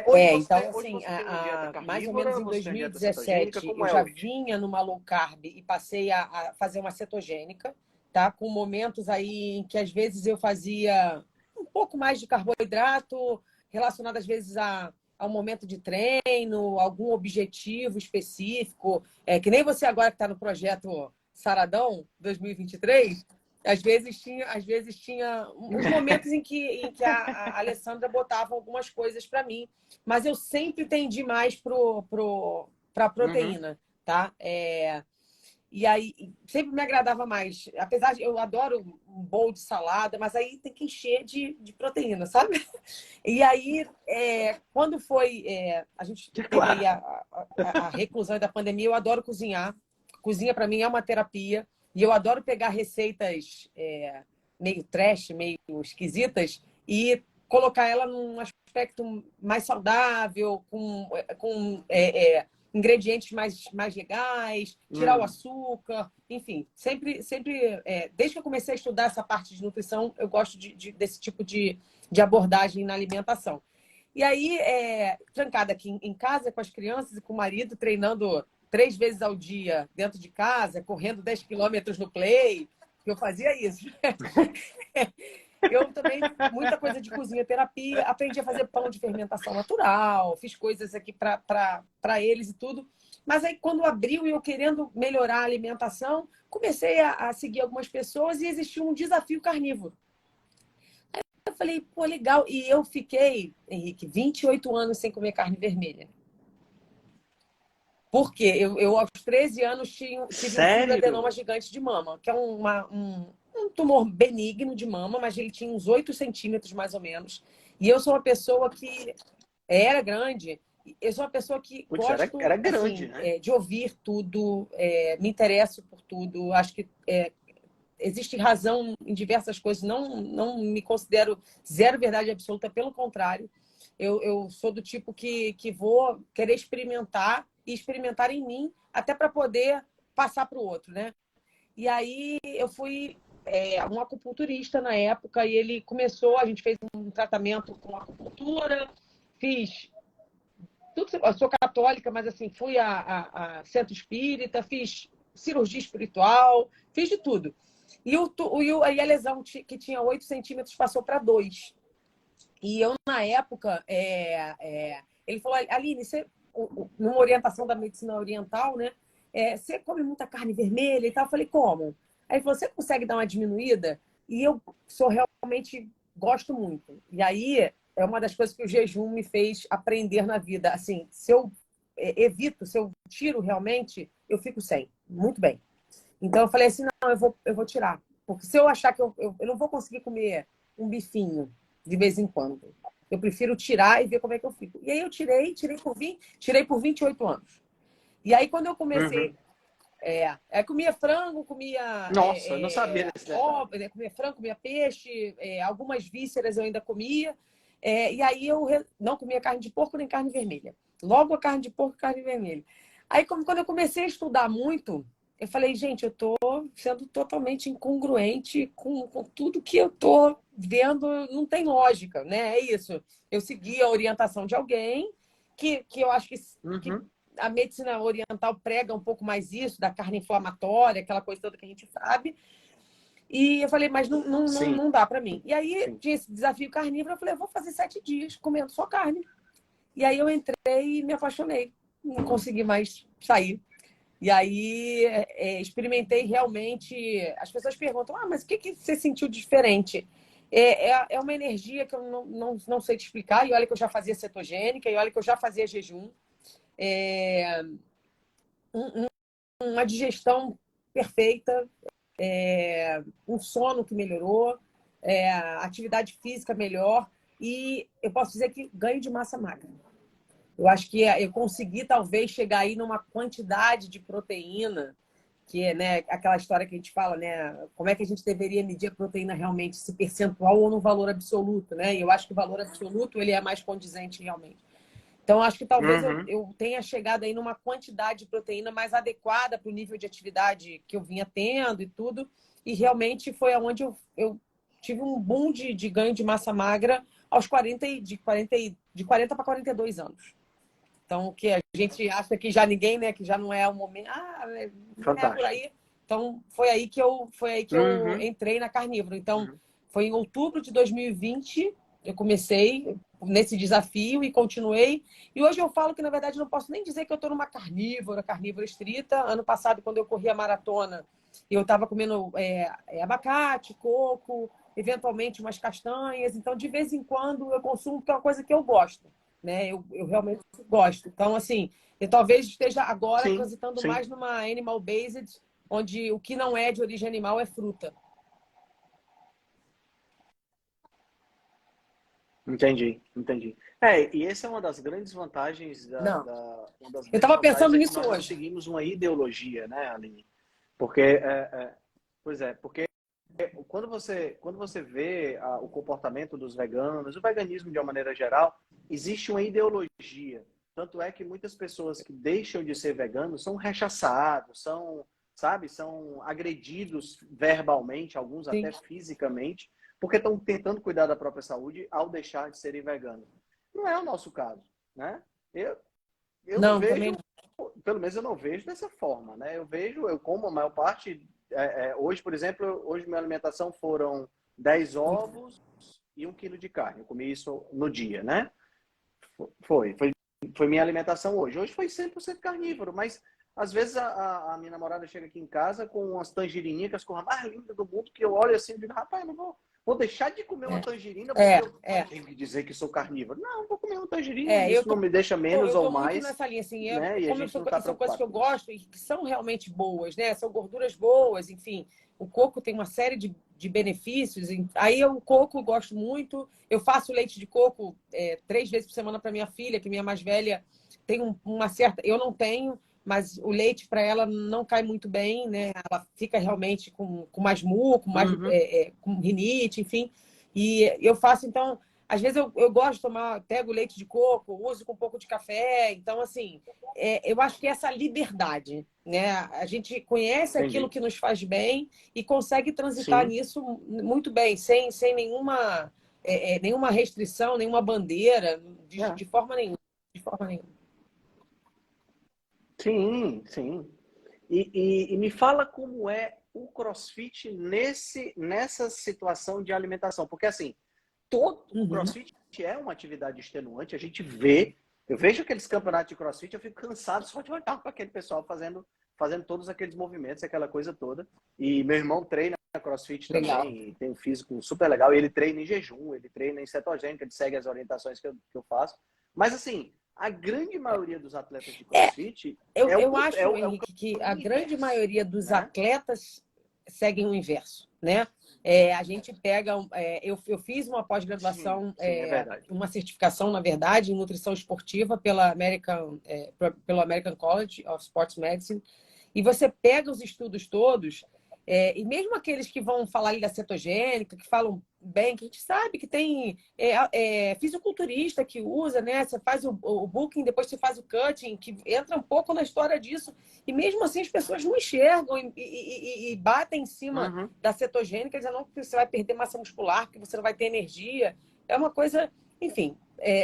Speaker 1: Hoje você tem uma dieta carnívora,
Speaker 2: mais ou menos em
Speaker 1: você tem uma dieta cetogênica,
Speaker 2: 2017,
Speaker 1: como
Speaker 2: eu
Speaker 1: é
Speaker 2: já
Speaker 1: hoje?
Speaker 2: vinha numa low carb e passei a fazer uma cetogênica, tá? Com momentos aí em que às vezes eu fazia um pouco mais de carboidrato, relacionado às vezes ao momento de treino, algum objetivo específico, que nem você agora que está no projeto Saradão 2023, às vezes tinha uns momentos em que a Alessandra botava algumas coisas para mim, mas eu sempre tendi mais para a proteína, tá? E aí sempre me agradava mais. Apesar de eu adoro um bowl de salada, mas aí tem que encher de proteína, sabe? E aí, quando foi... a gente teve aí a reclusão da pandemia, eu adoro cozinhar. Cozinha, para mim, é uma terapia. E eu adoro pegar receitas meio trash, meio esquisitas, e colocar ela num aspecto mais saudável, com ingredientes mais legais, tirar o açúcar, enfim. Sempre desde que eu comecei a estudar essa parte de nutrição, eu gosto desse tipo de abordagem na alimentação. E aí, trancada aqui em casa com as crianças e com o marido, treinando 3 vezes ao dia dentro de casa, correndo 10 quilômetros no play, eu fazia isso. Eu também, muita coisa de cozinha, terapia, aprendi a fazer pão de fermentação natural, fiz coisas aqui para eles e tudo. Mas aí, quando abriu e eu querendo melhorar a alimentação, comecei a seguir algumas pessoas e existiu um desafio carnívoro. Aí eu falei, pô, legal. E eu fiquei, Henrique, 28 anos sem comer carne vermelha. Por quê? Eu aos 13 anos, tive um fibroadenoma gigante de mama, que é um tumor benigno de mama, mas ele tinha uns 8 centímetros, mais ou menos. E eu sou uma pessoa que era grande. Eu sou uma pessoa que gosto
Speaker 1: era grande,
Speaker 2: assim,
Speaker 1: né?
Speaker 2: de ouvir tudo, me interesso por tudo. Acho que existe razão em diversas coisas. Não me considero zero verdade absoluta, pelo contrário. Eu sou do tipo que vou querer experimentar e experimentar em mim, até para poder passar para o outro, né? E aí eu fui um acupunturista na época e ele começou, a gente fez um tratamento com acupuntura, fiz tudo, eu sou católica, mas assim, fui a centro espírita, fiz cirurgia espiritual, fiz de tudo. E a lesão que tinha 8 centímetros passou para 2. E eu, na época, ele falou, Aline, você, numa orientação da medicina oriental, né? Você come muita carne vermelha e tal. Eu falei, como? Aí ele falou, você consegue dar uma diminuída? E eu realmente gosto muito. E aí é uma das coisas que o jejum me fez aprender na vida. Assim, se eu evito, se eu tiro realmente, eu fico sem. Muito bem. Então eu falei assim, não, eu vou tirar. Porque se eu achar que eu não vou conseguir comer um bifinho de vez em quando. Eu prefiro tirar e ver como é que eu fico. E aí eu tirei por 28 anos. E aí quando eu comecei,
Speaker 1: Uhum.
Speaker 2: comia frango, comia
Speaker 1: Nossa, eu não sabia desse detalhe.
Speaker 2: comia frango, comia peixe, algumas vísceras eu ainda comia. E aí eu não comia carne de porco nem carne vermelha. Logo a carne de porco e carne vermelha. Aí quando eu comecei a estudar muito, eu falei, gente, eu tô sendo totalmente incongruente com tudo que eu tô vendo, não tem lógica, né? É isso. Eu segui a orientação de alguém que eu acho que
Speaker 1: Uhum.
Speaker 2: a medicina oriental prega um pouco mais isso, da carne inflamatória, aquela coisa toda que a gente sabe. E eu falei, mas
Speaker 1: Sim,
Speaker 2: não dá para mim. E aí
Speaker 1: sim.
Speaker 2: tinha esse desafio carnívoro, eu falei, eu vou fazer 7 dias comendo só carne. E aí eu entrei e me apaixonei. Não consegui mais sair. E aí experimentei realmente. As pessoas perguntam, mas o que você sentiu diferente? É uma energia que eu não sei te explicar. E olha que eu já fazia cetogênica, e olha que eu já fazia jejum. É, uma digestão perfeita, um sono que melhorou, atividade física melhor. E eu posso dizer que ganho de massa magra. Eu acho que eu consegui talvez chegar aí numa quantidade de proteína, que é, né, aquela história que a gente fala, né? Como é que a gente deveria medir a proteína realmente, se percentual ou no valor absoluto, né? E eu acho que o valor absoluto ele é mais condizente realmente. Então, acho que talvez
Speaker 1: Uhum.
Speaker 2: eu tenha chegado aí numa quantidade de proteína mais adequada para o nível de atividade que eu vinha tendo e tudo. E realmente foi onde eu tive um boom de ganho de massa magra aos 40 para 42 anos. Então, que a gente acha que já ninguém, né, que já não é o momento, não é por
Speaker 1: Fantástico.
Speaker 2: aí. Então, foi aí que eu
Speaker 1: Uhum.
Speaker 2: entrei na carnívoro. Então,
Speaker 1: Uhum.
Speaker 2: foi em outubro de 2020, eu comecei nesse desafio e continuei. E hoje eu falo que, na verdade, não posso nem dizer que eu estou numa carnívora estrita. Ano passado, quando eu corri a maratona, eu estava comendo abacate, coco, eventualmente umas castanhas. Então, de vez em quando, eu consumo, porque é uma coisa que eu gosto, né? Eu realmente gosto. Então, assim, eu talvez esteja agora
Speaker 1: Sim,
Speaker 2: transitando
Speaker 1: sim.
Speaker 2: mais numa animal-based, onde o que não é de origem animal é fruta.
Speaker 1: Entendi, entendi. E essa é uma das grandes vantagens
Speaker 2: Não.
Speaker 1: uma das
Speaker 2: Eu
Speaker 1: grandes
Speaker 2: estava
Speaker 1: vantagens
Speaker 2: pensando
Speaker 1: é que
Speaker 2: nisso
Speaker 1: nós não
Speaker 2: hoje.
Speaker 1: seguimos uma ideologia, né, Aline? Porque, pois é, porque quando você vê o comportamento dos veganos, o veganismo de uma maneira geral, existe uma ideologia. Tanto é que muitas pessoas que deixam de ser veganos são rechaçados, sabe, são agredidos verbalmente, alguns
Speaker 2: Sim.
Speaker 1: até fisicamente, porque estão tentando cuidar da própria saúde ao deixar de serem veganos. Não é o nosso caso, né? Eu, eu não
Speaker 2: Não, também
Speaker 1: vejo,
Speaker 2: não.
Speaker 1: pelo menos eu não vejo dessa forma, né? Eu como a maior parte. Hoje, por exemplo, hoje minha alimentação foram 10 ovos e 1 quilo de carne. Eu comi isso no dia, né? Foi, foi, foi minha alimentação hoje. Hoje foi 100% carnívoro, mas às vezes a minha namorada chega aqui em casa com umas tangerininhas, que as coisas mais lindas do mundo, que eu olho assim e digo, rapaz, eu não vou deixar de comer uma tangerina porque
Speaker 2: É,
Speaker 1: eu
Speaker 2: é.
Speaker 1: tenho que dizer que sou carnívoro. Não, vou comer uma tangerina.
Speaker 2: Eu
Speaker 1: Isso não me deixa menos
Speaker 2: eu
Speaker 1: ou
Speaker 2: tô muito
Speaker 1: mais,
Speaker 2: nessa linha, assim,
Speaker 1: né? E a
Speaker 2: como
Speaker 1: gente não está
Speaker 2: são coisas que
Speaker 1: preocupado
Speaker 2: eu
Speaker 1: com isso.
Speaker 2: gosto e que são realmente boas, né? São gorduras boas, enfim. O coco tem uma série de benefícios. Aí o coco eu gosto muito. Eu faço leite de coco 3 vezes por semana para minha filha, que minha mais velha tem uma certa. Eu não tenho, mas o leite para ela não cai muito bem, né? Ela fica realmente com mais muco,
Speaker 1: Uhum.
Speaker 2: com rinite, enfim. E eu faço, então. Às vezes eu gosto de tomar, pego leite de coco, uso com um pouco de café. Então, assim, eu acho que essa liberdade, né? A gente conhece aquilo
Speaker 1: Entendi.
Speaker 2: que nos faz bem e consegue transitar
Speaker 1: Sim.
Speaker 2: nisso muito bem, sem nenhuma restrição, nenhuma bandeira,
Speaker 1: É.
Speaker 2: de forma nenhuma. De forma nenhuma.
Speaker 1: Sim, sim. E me fala como é o CrossFit nessa situação de alimentação. Porque assim, todo o
Speaker 2: Uhum.
Speaker 1: CrossFit é uma atividade extenuante, a gente vê, eu vejo aqueles campeonatos de CrossFit, eu fico cansado só de olhar para aquele pessoal fazendo todos aqueles movimentos, aquela coisa toda. E meu irmão treina CrossFit
Speaker 2: Legal.
Speaker 1: também, e tem um físico super legal, e ele treina em jejum, ele treina em cetogênica, ele segue as orientações que eu faço. Mas assim, a grande maioria dos atletas de
Speaker 2: É,
Speaker 1: CrossFit
Speaker 2: eu acho,
Speaker 1: é o
Speaker 2: Henrique, que a
Speaker 1: caminho
Speaker 2: grande
Speaker 1: inverso,
Speaker 2: maioria dos
Speaker 1: né?
Speaker 2: atletas seguem o inverso, né? A gente pega... eu fiz uma
Speaker 1: Sim,
Speaker 2: pós-graduação,
Speaker 1: sim, é verdade.
Speaker 2: uma certificação, na verdade, em nutrição esportiva pelo American College of Sports Medicine, e você pega os estudos todos, e mesmo aqueles que vão falar ali da cetogênica, que falam bem, que a gente sabe que tem fisiculturista que usa, né? Você faz o booking, depois você faz o cutting, que entra um pouco na história disso. E mesmo assim as pessoas não enxergam e batem em cima
Speaker 1: Uhum.
Speaker 2: da cetogênica, dizendo que você vai perder massa muscular, que você não vai ter energia. É uma coisa, enfim,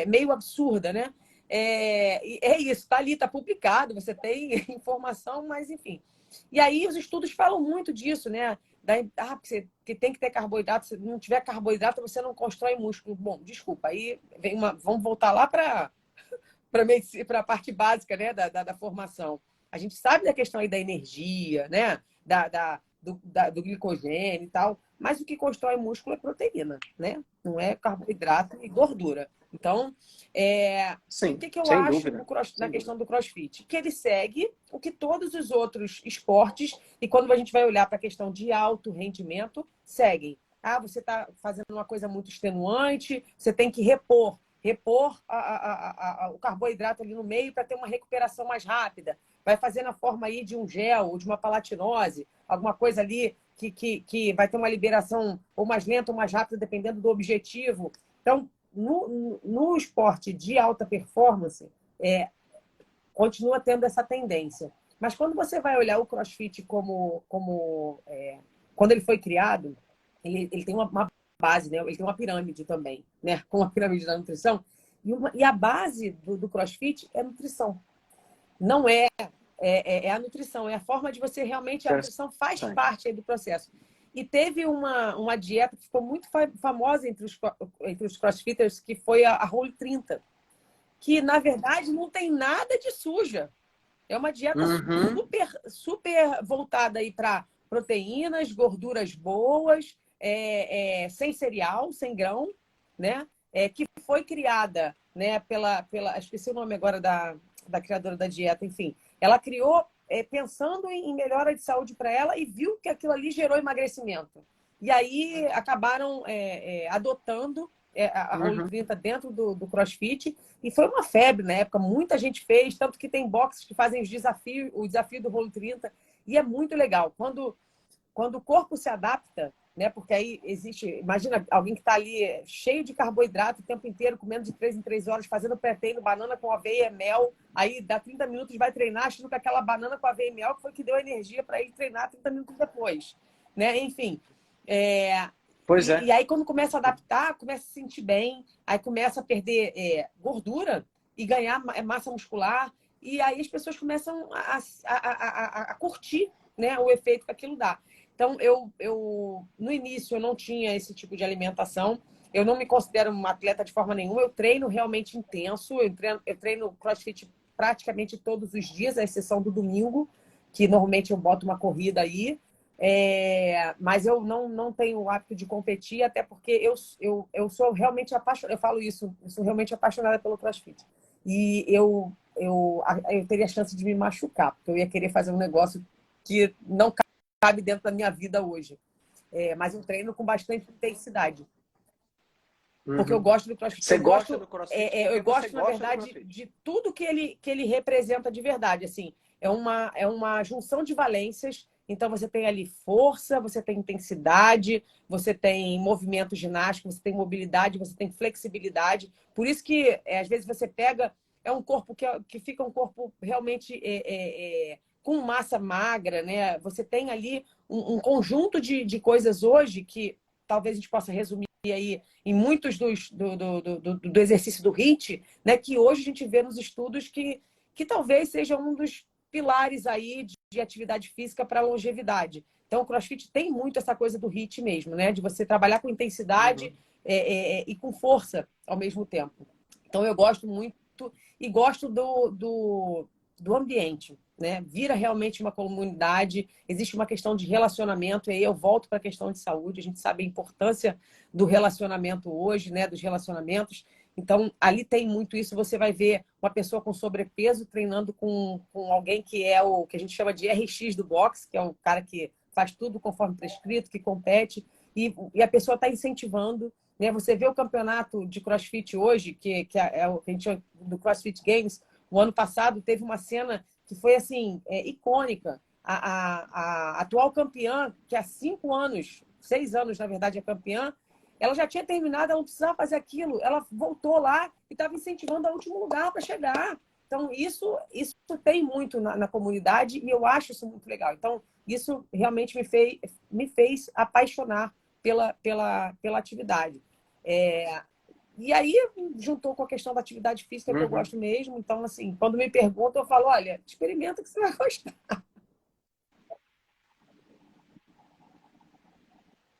Speaker 2: meio absurda, né? É isso, está ali, está publicado, você tem informação, mas enfim. E aí os estudos falam muito disso, né? Que tem que ter carboidrato, se não tiver carboidrato, você não constrói músculo. Bom, desculpa, aí vamos voltar lá para a parte básica, né, da formação. A gente sabe da questão aí da energia, né? Do glicogênio e tal, mas o que constrói músculo é proteína, né? Não é carboidrato e gordura. Então, e o
Speaker 1: Sim,
Speaker 2: que eu
Speaker 1: sem
Speaker 2: acho
Speaker 1: dúvida,
Speaker 2: na
Speaker 1: sem
Speaker 2: questão
Speaker 1: dúvida.
Speaker 2: do CrossFit? Que ele segue o que todos os outros esportes, e quando a gente vai olhar para a questão de alto rendimento, seguem. Ah, você está fazendo uma coisa muito extenuante, você tem que repor o carboidrato ali no meio para ter uma recuperação mais rápida. Vai fazer na forma aí de um gel ou de uma palatinose, alguma coisa ali que vai ter uma liberação ou mais lenta ou mais rápida, dependendo do objetivo. Então, no esporte de alta performance, continua tendo essa tendência. Mas quando você vai olhar o CrossFit quando ele foi criado, ele tem uma base, né? Ele tem uma pirâmide também, né? Com a pirâmide da nutrição. E a base do CrossFit é a nutrição. Não é a nutrição, é a forma de você realmente... A nutrição faz
Speaker 1: Interessante.
Speaker 2: parte aí do processo. E teve uma dieta que ficou muito famosa entre os crossfitters, que foi a Whole 30, que, na verdade, não tem nada de suja. É uma dieta
Speaker 1: Uhum.
Speaker 2: super voltada aí para proteínas, gorduras boas, sem cereal, sem grão, né? Que foi criada, né, esqueci o nome agora da criadora da dieta, enfim. Ela criou pensando em melhora de saúde para ela e viu que aquilo ali gerou emagrecimento. E aí acabaram adotando a Whole
Speaker 1: Uhum.
Speaker 2: 30 dentro do CrossFit, e foi uma febre na época, muita gente fez, tanto que tem boxes que fazem o desafio do Whole 30, e é muito legal. Quando o corpo se adapta, né? Porque aí existe, imagina alguém que está ali cheio de carboidrato o tempo inteiro, comendo de 3 em 3 horas, fazendo pré-treino, banana com aveia, mel, aí dá 30 minutos, vai treinar, achando que aquela banana com aveia e mel foi que deu energia para ele treinar 30 minutos depois, né? Enfim,
Speaker 1: Pois
Speaker 2: e
Speaker 1: é.
Speaker 2: aí, quando começa a adaptar, começa a se sentir bem, aí começa a perder gordura e ganhar massa muscular, e aí as pessoas começam a curtir, né, o efeito que aquilo dá. Então, no início, eu não tinha esse tipo de alimentação, eu não me considero uma atleta de forma nenhuma, eu treino realmente intenso, eu treino CrossFit praticamente todos os dias, à exceção do domingo, que normalmente eu boto uma corrida aí, mas eu não tenho o hábito de competir, até porque eu sou realmente apaixonada, eu falo isso, eu sou realmente apaixonada pelo CrossFit. E eu teria a chance de me machucar, porque eu ia querer fazer um negócio que não cabe dentro da minha vida hoje. Mas eu treino com bastante intensidade. Porque eu
Speaker 1: Uhum.
Speaker 2: gosto do CrossFit.
Speaker 1: Você gosta do CrossFit
Speaker 2: Eu
Speaker 1: porque você
Speaker 2: gosto, na
Speaker 1: gosta do
Speaker 2: verdade,
Speaker 1: CrossFit.
Speaker 2: de tudo que ele representa de verdade. Assim, é uma junção de valências. Então, você tem ali força, você tem intensidade, você tem movimento ginástico, você tem mobilidade, você tem flexibilidade. Por isso que, às vezes, você pega... É um corpo que fica um corpo realmente com massa magra, né? Você tem ali um conjunto de coisas hoje que talvez a gente possa resumir aí em muitos do exercício do HIIT, né, que hoje a gente vê nos estudos que talvez seja um dos pilares aí de atividade física para a longevidade. Então, o CrossFit tem muito essa coisa do HIIT mesmo, né, de você trabalhar com intensidade
Speaker 1: Uhum.
Speaker 2: e com força ao mesmo tempo. Então, eu gosto muito e gosto do ambiente, né? Vira realmente uma comunidade, existe uma questão de relacionamento, e aí eu volto para a questão de saúde. A gente sabe a importância do relacionamento hoje, né? Dos relacionamentos. Então, ali tem muito isso. Você vai ver uma pessoa com sobrepeso treinando com alguém que é o que a gente chama de RX do boxe, que é o cara que faz tudo conforme prescrito, que compete, e a pessoa está incentivando, né? Você vê o campeonato de CrossFit hoje, que é o que a gente chama do CrossFit Games, o ano passado teve uma cena que foi assim, icônica. A atual campeã, que há 5 anos, 6 anos, na verdade, é campeã, ela já tinha terminado, ela não precisava fazer aquilo. Ela voltou lá e estava incentivando ao último lugar para chegar. Então, isso tem muito na comunidade e eu acho isso muito legal. Então, isso realmente me fez apaixonar pela atividade. E aí, juntou com a questão da atividade física, que eu gosto mesmo. Então, assim, quando me perguntam, eu falo, olha, experimenta que você vai gostar.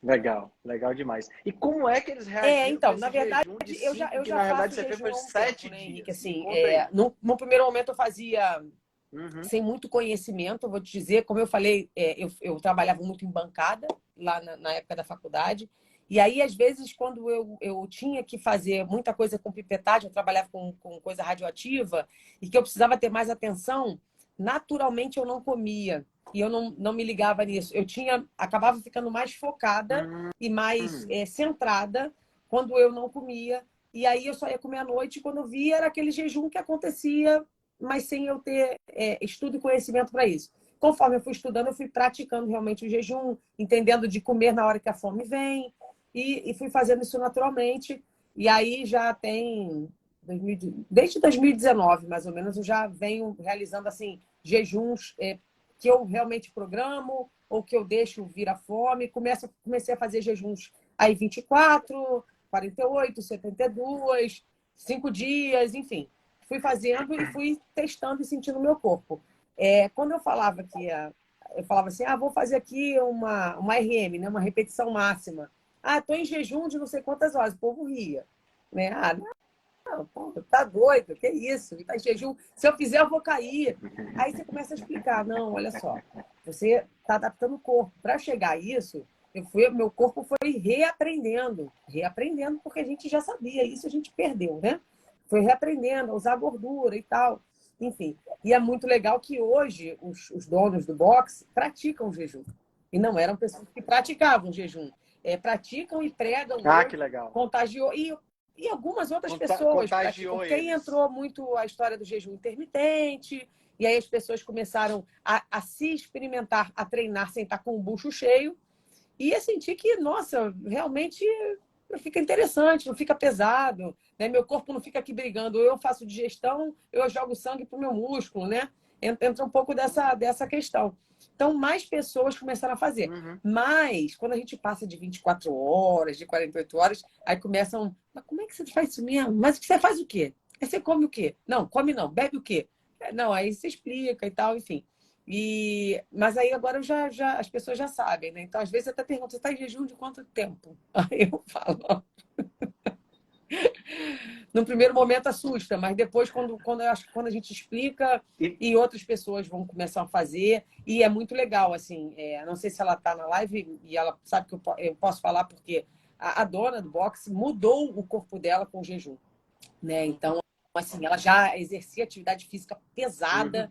Speaker 1: Legal, legal demais. E como é que eles reagiram com
Speaker 2: Então, na
Speaker 1: esse
Speaker 2: verdade,
Speaker 1: jejum de
Speaker 2: eu já,
Speaker 1: 5,
Speaker 2: eu
Speaker 1: que
Speaker 2: já
Speaker 1: na verdade
Speaker 2: faço
Speaker 1: você fez
Speaker 2: jejum
Speaker 1: foi
Speaker 2: há um tempo,
Speaker 1: 7
Speaker 2: né, Henrique?
Speaker 1: dias? Me
Speaker 2: Assim,
Speaker 1: conta aí.
Speaker 2: no primeiro momento eu fazia
Speaker 1: Uhum.
Speaker 2: sem muito conhecimento, eu vou te dizer, como eu falei, eu trabalhava muito em bancada, lá na época da faculdade, e aí, às vezes, quando eu tinha que fazer muita coisa com pipetagem, eu trabalhava com coisa radioativa, e que eu precisava ter mais atenção, naturalmente eu não comia, e eu não me ligava nisso. Acabava ficando mais focada e mais centrada quando eu não comia, e aí eu só ia comer à noite, e quando eu via, era aquele jejum que acontecia, mas sem eu ter estudo e conhecimento para isso. Conforme eu fui estudando, eu fui praticando realmente o jejum, entendendo de comer na hora que a fome vem, e fui fazendo isso naturalmente. E aí já tem, desde 2019, mais ou menos, eu já venho realizando assim jejuns que eu realmente programo ou que eu deixo vir a fome. Comecei a fazer jejuns aí 24, 48, 72, 5 dias, enfim. Fui fazendo e fui testando e sentindo o meu corpo. Quando eu falava eu falava assim, vou fazer aqui uma RM, né? Uma repetição máxima. Estou em jejum de não sei quantas horas. O povo ria. Né? Não, pô, tá doido, que isso? Tá em jejum. Se eu fizer, eu vou cair. Aí você começa a explicar. Não, olha só. Você está adaptando o corpo. Para chegar a isso, meu corpo foi reaprendendo. Reaprendendo, porque a gente já sabia. Isso a gente perdeu, né? Foi reaprendendo a usar gordura e tal. Enfim. E é muito legal que hoje os donos do boxe praticam jejum. E não eram pessoas que praticavam jejum. Praticam e pregam hoje,
Speaker 1: Que legal.
Speaker 2: contagiou. E algumas outras pessoas praticam.
Speaker 1: Contagiou
Speaker 2: Porque aí
Speaker 1: eles.
Speaker 2: entrou muito a história do jejum intermitente, e aí as pessoas começaram a se experimentar, a treinar sem estar com o bucho cheio, e a sentir que, nossa, realmente fica interessante, não fica pesado, né? Meu corpo não fica aqui brigando, eu faço digestão, eu jogo sangue para o meu músculo, né? Entra um pouco dessa questão. Então, mais pessoas começaram a fazer. Mas, quando a gente passa de 24 horas, de 48 horas, aí começam, mas como é que você faz isso mesmo? Mas você faz o quê? Aí você come o quê? Não, come não. Bebe o quê? Não, aí você explica e tal, enfim. Mas aí agora as pessoas já sabem, né? Então, às vezes, eu até pergunto, você está em jejum de quanto tempo? Aí eu falo, ó. No primeiro momento assusta, mas depois, eu acho que quando a gente explica e outras pessoas vão começar a fazer, e é muito legal, assim, não sei se ela está na live e ela sabe que eu posso falar, porque a dona do boxe mudou o corpo dela com o jejum, né? Então, assim, ela já exercia atividade física pesada,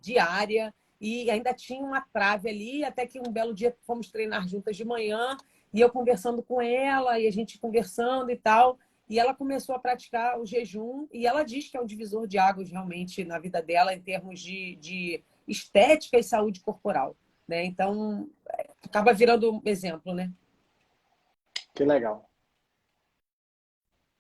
Speaker 2: diária, e ainda tinha uma trave ali, até que um belo dia fomos treinar juntas de manhã, e eu conversando com ela, e a gente conversando e tal, e ela começou a praticar o jejum, e ela diz que é um divisor de águas realmente na vida dela, em termos de estética e saúde corporal, né? Então, acaba virando um exemplo, né?
Speaker 1: Que legal.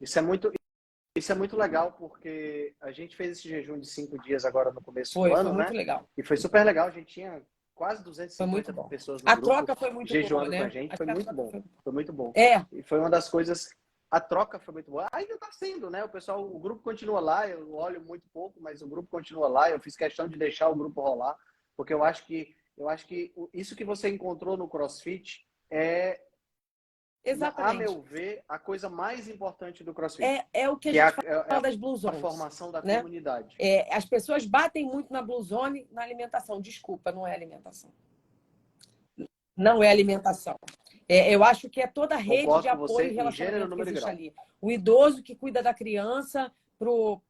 Speaker 1: Isso é muito legal, porque a gente fez esse jejum de 5 dias agora no começo do
Speaker 2: Foi
Speaker 1: ano,
Speaker 2: muito
Speaker 1: né?
Speaker 2: legal.
Speaker 1: E foi super legal. A gente tinha quase
Speaker 2: Foi muito
Speaker 1: 250
Speaker 2: bom.
Speaker 1: pessoas no
Speaker 2: A
Speaker 1: grupo
Speaker 2: troca foi muito boa,
Speaker 1: jejuando com a
Speaker 2: né?
Speaker 1: gente.
Speaker 2: Acho
Speaker 1: Foi
Speaker 2: que a
Speaker 1: muito
Speaker 2: troca
Speaker 1: bom.
Speaker 2: foi...
Speaker 1: Foi muito bom.
Speaker 2: É,
Speaker 1: E foi uma das coisas. A troca foi muito boa. Ainda está sendo, né? O pessoal, o grupo continua lá. Eu olho muito pouco, mas o grupo continua lá. Eu fiz questão de deixar o grupo rolar, porque eu acho que isso que você encontrou no CrossFit é a
Speaker 2: Exatamente.
Speaker 1: meu ver, a coisa mais importante do CrossFit,
Speaker 2: É o que a
Speaker 1: que é
Speaker 2: gente fala das Blue
Speaker 1: a
Speaker 2: Zones,
Speaker 1: formação da
Speaker 2: né?
Speaker 1: comunidade.
Speaker 2: As pessoas batem muito na Blue Zone na alimentação. Desculpa, não é alimentação. Não é alimentação. Eu acho que é toda a rede de
Speaker 1: Concordo com
Speaker 2: apoio e
Speaker 1: você em gênero,
Speaker 2: relacionamento que
Speaker 1: número e
Speaker 2: existe
Speaker 1: grau.
Speaker 2: ali. O idoso que cuida da criança pro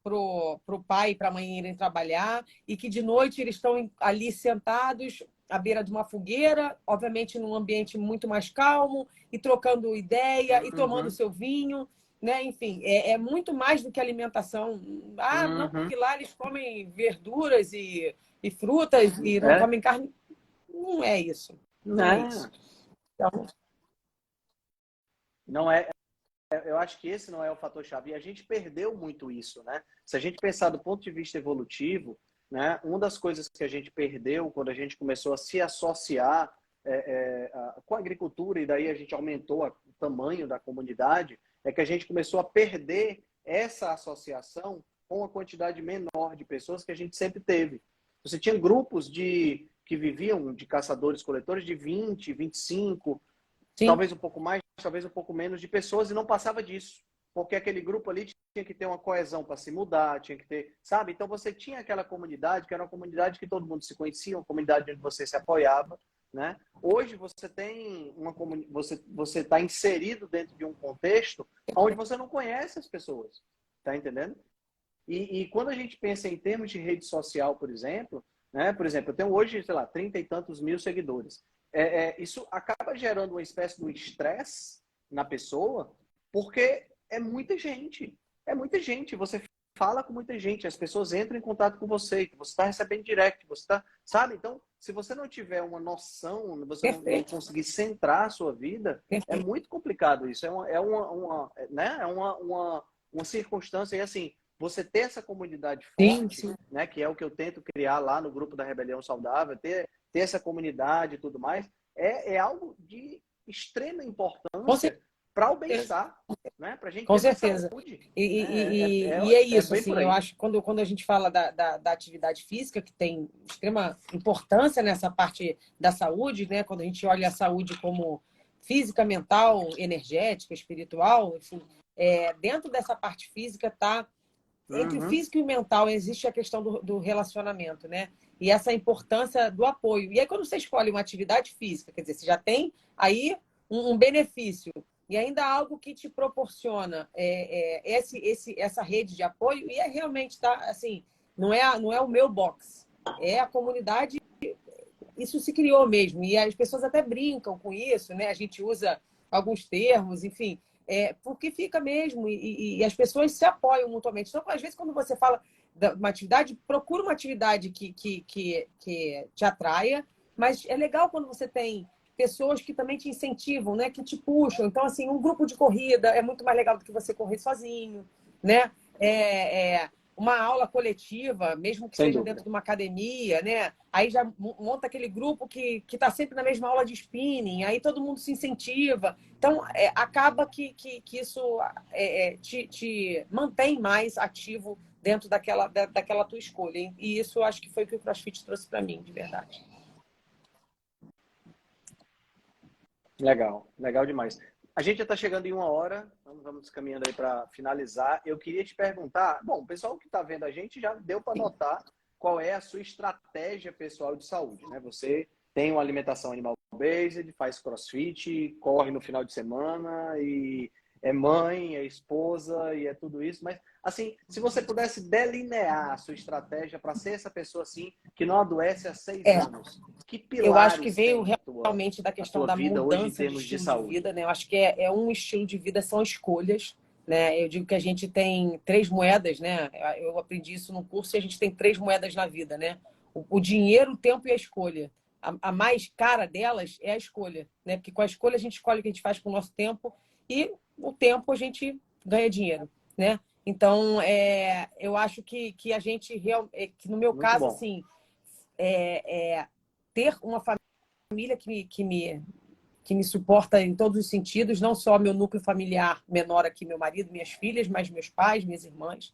Speaker 2: pai e para a mãe irem trabalhar e que de noite eles estão ali sentados à beira de uma fogueira, obviamente num ambiente muito mais calmo e trocando ideia e tomando seu vinho, né? Enfim, é muito mais do que alimentação. Ah, não, porque lá eles comem verduras e frutas e não comem carne. Não é isso. Não é isso. Então,
Speaker 1: Não é, eu acho que esse não é o fator-chave. E a gente perdeu muito isso, né? Se a gente pensar do ponto de vista evolutivo, né, uma das coisas que a gente perdeu quando a gente começou a se associar com a agricultura, e daí a gente aumentou o tamanho da comunidade, é que a gente começou a perder essa associação com a quantidade menor de pessoas que a gente sempre teve. Você tinha grupos que viviam de caçadores-coletores de 20, 25,
Speaker 2: sim,
Speaker 1: talvez um pouco mais, talvez um pouco menos de pessoas e não passava disso. Porque aquele grupo ali tinha que ter uma coesão para se mudar, tinha que ter, sabe? Então você tinha aquela comunidade, que era uma comunidade que todo mundo se conhecia, uma comunidade onde você se apoiava, né? Hoje você tem uma comunidade, você está inserido dentro de um contexto onde você não conhece as pessoas, tá entendendo? E quando a gente pensa em termos de rede social, por exemplo, né? Por exemplo, eu tenho hoje, sei lá, 30 e tantos mil seguidores. Isso acaba gerando uma espécie de um estresse na pessoa, porque é muita gente. É muita gente. Você fala com muita gente, as pessoas entram em contato com você, você está recebendo direct, você está, sabe? Então, se você não tiver uma noção, você não
Speaker 2: perfeito,
Speaker 1: conseguir centrar a sua vida, é
Speaker 2: perfeito.
Speaker 1: muito complicado isso. Né? Uma circunstância, e assim, você ter essa comunidade
Speaker 2: Sim,
Speaker 1: forte,
Speaker 2: sim.
Speaker 1: né, que é o que eu tento criar lá no grupo da Rebelião Saudável, ter essa comunidade e tudo mais, é algo de extrema
Speaker 2: Com
Speaker 1: importância para o
Speaker 2: certeza.
Speaker 1: bem-estar, né, para a gente
Speaker 2: Com
Speaker 1: ter mais
Speaker 2: certeza.
Speaker 1: saúde.
Speaker 2: E,
Speaker 1: Né?
Speaker 2: é
Speaker 1: É
Speaker 2: isso,
Speaker 1: bem por
Speaker 2: assim, eu
Speaker 1: aí.
Speaker 2: acho que quando a gente fala da atividade física, que tem extrema importância nessa parte da saúde, né? Quando a gente olha a saúde como física, mental, energética, espiritual, enfim, dentro dessa parte física está entre o
Speaker 1: Uhum.
Speaker 2: físico e o mental existe a questão do relacionamento, né? E essa importância do apoio. E aí, quando você escolhe uma atividade física, quer dizer, você já tem aí um benefício e ainda algo que te proporciona essa rede de apoio, e realmente, tá? Assim, não é o meu box, é a comunidade. Isso se criou mesmo, e as pessoas até brincam com isso, né? A gente usa alguns termos, enfim, porque fica mesmo, e as pessoas se apoiam mutuamente. Então, às vezes, quando você fala de uma atividade, procura uma atividade que te atraia, mas é legal quando você tem pessoas que também te incentivam, né? Que te puxam. Então, assim, um grupo de corrida é muito mais legal do que você correr sozinho, né? Uma aula coletiva, mesmo que
Speaker 1: Sem
Speaker 2: seja dentro
Speaker 1: dúvida.
Speaker 2: de uma academia, né? Aí já monta aquele grupo que está sempre na mesma aula de spinning, aí todo mundo se incentiva. Então, acaba que isso te mantém mais ativo dentro daquela tua escolha. Hein? E isso eu acho que foi o que o CrossFit trouxe para mim, de verdade.
Speaker 1: Legal, legal demais. A gente já está chegando em 1 hora, vamos caminhando aí para finalizar. Eu queria te perguntar, bom, o pessoal que está vendo a gente já deu para notar qual é a sua estratégia pessoal de saúde, né? Você tem uma alimentação animal-based, faz crossfit, corre no final de semana e é mãe, é esposa e é tudo isso, mas assim, se você pudesse delinear a sua estratégia para ser essa pessoa assim que não adoece há 6 anos, que
Speaker 2: Eu acho que
Speaker 1: pilares
Speaker 2: veio
Speaker 1: tem
Speaker 2: realmente da
Speaker 1: a
Speaker 2: questão
Speaker 1: tua
Speaker 2: da
Speaker 1: vida hoje em
Speaker 2: mudança de
Speaker 1: termos de
Speaker 2: estilo de
Speaker 1: saúde?
Speaker 2: vida, né? Eu acho que é um estilo de vida, são escolhas, né? Eu digo que a gente tem três moedas, né? Eu aprendi isso no curso e a gente tem três moedas na vida, né? O dinheiro, o tempo e a escolha. A mais cara delas é a escolha, né? Porque com a escolha a gente escolhe o que a gente faz com o nosso tempo e o tempo a gente ganha dinheiro, né? Então, eu acho que a gente, que no meu
Speaker 1: Muito
Speaker 2: caso,
Speaker 1: bom.
Speaker 2: assim, ter uma família que me suporta em todos os sentidos, não só meu núcleo familiar menor aqui, meu marido, minhas filhas, mas meus pais, minhas irmãs.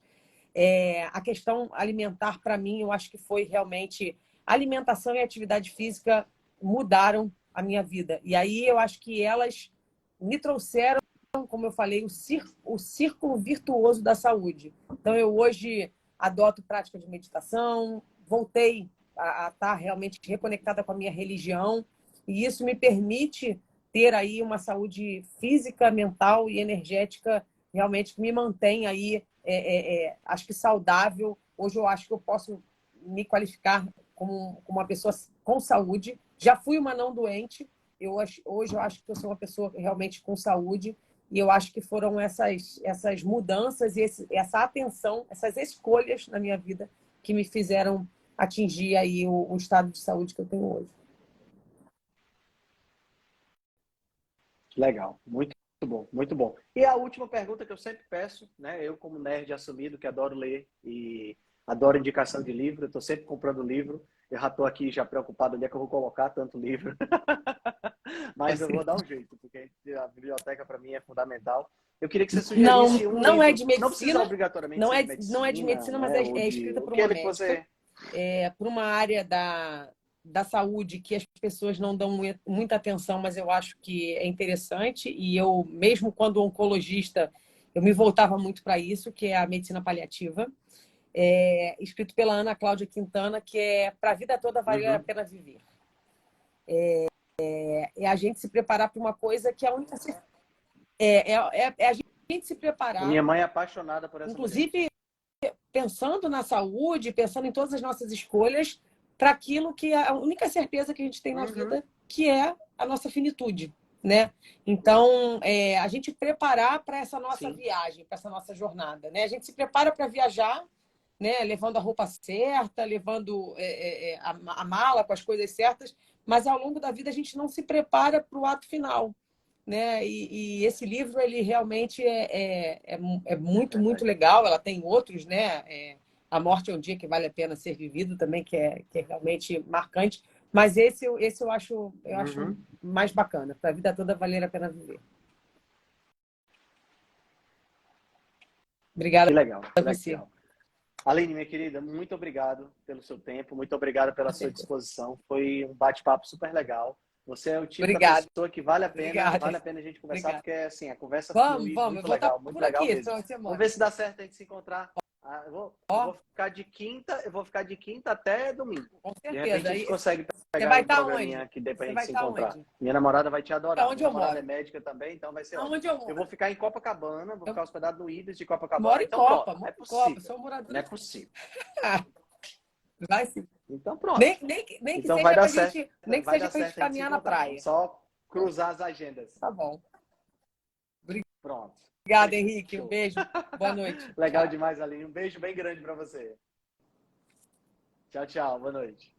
Speaker 2: A questão alimentar, para mim, eu acho que foi realmente... Alimentação e atividade física mudaram a minha vida. E aí eu acho que elas me trouxeram, como eu falei, o círculo virtuoso da saúde. Então, eu hoje adoto prática de meditação, voltei a estar realmente reconectada com a minha religião, e isso me permite ter aí uma saúde física, mental e energética realmente que me mantém aí, acho que saudável. Hoje eu acho que eu posso me qualificar como uma pessoa com saúde. Já fui uma não doente, hoje eu acho que eu sou uma pessoa realmente com saúde, e eu acho que foram essas mudanças e essa atenção, essas escolhas na minha vida que me fizeram atingir aí o estado de saúde que eu tenho hoje.
Speaker 1: Legal, muito bom, muito bom. E a última pergunta que eu sempre peço, né? Eu, como nerd assumido, que adoro ler e adoro indicação de livro, eu estou sempre comprando livro. Eu já estou aqui já preocupado onde é que eu vou colocar tanto livro. Mas eu vou dar um jeito, porque a biblioteca para mim é fundamental. Eu queria que você
Speaker 2: Não,
Speaker 1: sugerisse um
Speaker 2: não é
Speaker 1: livro,
Speaker 2: de
Speaker 1: não precisa
Speaker 2: medicina,
Speaker 1: obrigatoriamente
Speaker 2: não
Speaker 1: ser
Speaker 2: é,
Speaker 1: de
Speaker 2: não é de
Speaker 1: medicina,
Speaker 2: medicina, mas
Speaker 1: né? Ou
Speaker 2: é
Speaker 1: de
Speaker 2: escrita por uma
Speaker 1: aquele que
Speaker 2: médica,
Speaker 1: você.
Speaker 2: por uma área da saúde que as pessoas não dão muita atenção, mas eu acho que é interessante. E eu, mesmo quando oncologista, eu me voltava muito para isso, que é a medicina paliativa, escrito pela Ana Cláudia Quintana, que é Para a Vida Toda Vale a
Speaker 1: Uhum.
Speaker 2: Pena Viver. É a gente se preparar para uma coisa que a única... É a gente se preparar,
Speaker 1: Minha mãe é apaixonada por essa mulher.
Speaker 2: inclusive pensando na saúde, pensando em todas as nossas escolhas, para aquilo que é a única certeza que a gente tem na
Speaker 1: Uhum.
Speaker 2: vida, que é a nossa finitude, né? Então, a gente preparar para essa nossa
Speaker 1: Sim.
Speaker 2: viagem, para essa nossa jornada, né? A gente se prepara para viajar, né? Levando a roupa certa, levando a mala com as coisas certas, mas ao longo da vida a gente não se prepara para o ato final, né? E esse livro ele realmente é muito, muito legal. Ela tem outros, né? A Morte é um Dia que Vale a Pena Ser Vivido também, que é realmente marcante. Mas esse eu acho
Speaker 1: Uhum.
Speaker 2: mais bacana, para a vida toda valer a pena viver. Obrigada
Speaker 1: Que legal,
Speaker 2: a
Speaker 1: que
Speaker 2: você.
Speaker 1: legal. Aline, minha querida, muito obrigado pelo seu tempo, muito obrigado pela
Speaker 2: Com
Speaker 1: sua
Speaker 2: certeza.
Speaker 1: disposição. Foi um bate-papo super legal. Você é o tipo da
Speaker 2: Obrigada,
Speaker 1: pessoa que
Speaker 2: obrigada,
Speaker 1: vale a pena a gente conversar,
Speaker 2: obrigada.
Speaker 1: porque assim, a conversa
Speaker 2: Vamos,
Speaker 1: flui
Speaker 2: vamos. Eu vou estar
Speaker 1: muito
Speaker 2: por aqui
Speaker 1: legal
Speaker 2: esse
Speaker 1: mesmo.
Speaker 2: final de
Speaker 1: Vamos
Speaker 2: semana.
Speaker 1: ver se dá certo a gente se encontrar. Eu
Speaker 2: Ó,
Speaker 1: vou ficar de quinta, eu vou ficar de quinta até domingo.
Speaker 2: com
Speaker 1: De repente
Speaker 2: certeza.
Speaker 1: a gente
Speaker 2: Aí,
Speaker 1: consegue
Speaker 2: você
Speaker 1: pegar
Speaker 2: vai
Speaker 1: aí um
Speaker 2: estar
Speaker 1: programinha
Speaker 2: onde?
Speaker 1: que dê pra
Speaker 2: Você
Speaker 1: gente
Speaker 2: vai
Speaker 1: se
Speaker 2: estar
Speaker 1: encontrar.
Speaker 2: onde?
Speaker 1: Minha namorada vai te
Speaker 2: É
Speaker 1: adorar.
Speaker 2: onde
Speaker 1: Minha
Speaker 2: eu
Speaker 1: namorada é
Speaker 2: moro.
Speaker 1: médica também, então vai ser ótimo.
Speaker 2: Aonde eu
Speaker 1: Eu
Speaker 2: moro?
Speaker 1: vou ficar em Copacabana, vou ficar
Speaker 2: Eu
Speaker 1: hospedado no Ibis de
Speaker 2: moro
Speaker 1: Copacabana.
Speaker 2: em
Speaker 1: Então pronto,
Speaker 2: Copa,
Speaker 1: é
Speaker 2: moro em Copa.
Speaker 1: possível.
Speaker 2: Sou
Speaker 1: Não é
Speaker 2: moradora.
Speaker 1: possível.
Speaker 2: Vai sim.
Speaker 1: Então
Speaker 2: Nem,
Speaker 1: pronto.
Speaker 2: nem, nem que
Speaker 1: Então vai
Speaker 2: seja
Speaker 1: dar
Speaker 2: pra
Speaker 1: certo,
Speaker 2: gente, nem que
Speaker 1: vai
Speaker 2: seja
Speaker 1: dar
Speaker 2: pra gente
Speaker 1: certo a gente se
Speaker 2: caminhar na
Speaker 1: encontrar. Vamos
Speaker 2: praia.
Speaker 1: só cruzar as agendas.
Speaker 2: Tá bom.
Speaker 1: Pronto.
Speaker 2: Obrigada, Henrique. Um
Speaker 1: Show.
Speaker 2: beijo. Boa noite.
Speaker 1: Legal
Speaker 2: Tchau.
Speaker 1: demais, Aline. Um beijo bem grande para você. Tchau, tchau. Boa noite.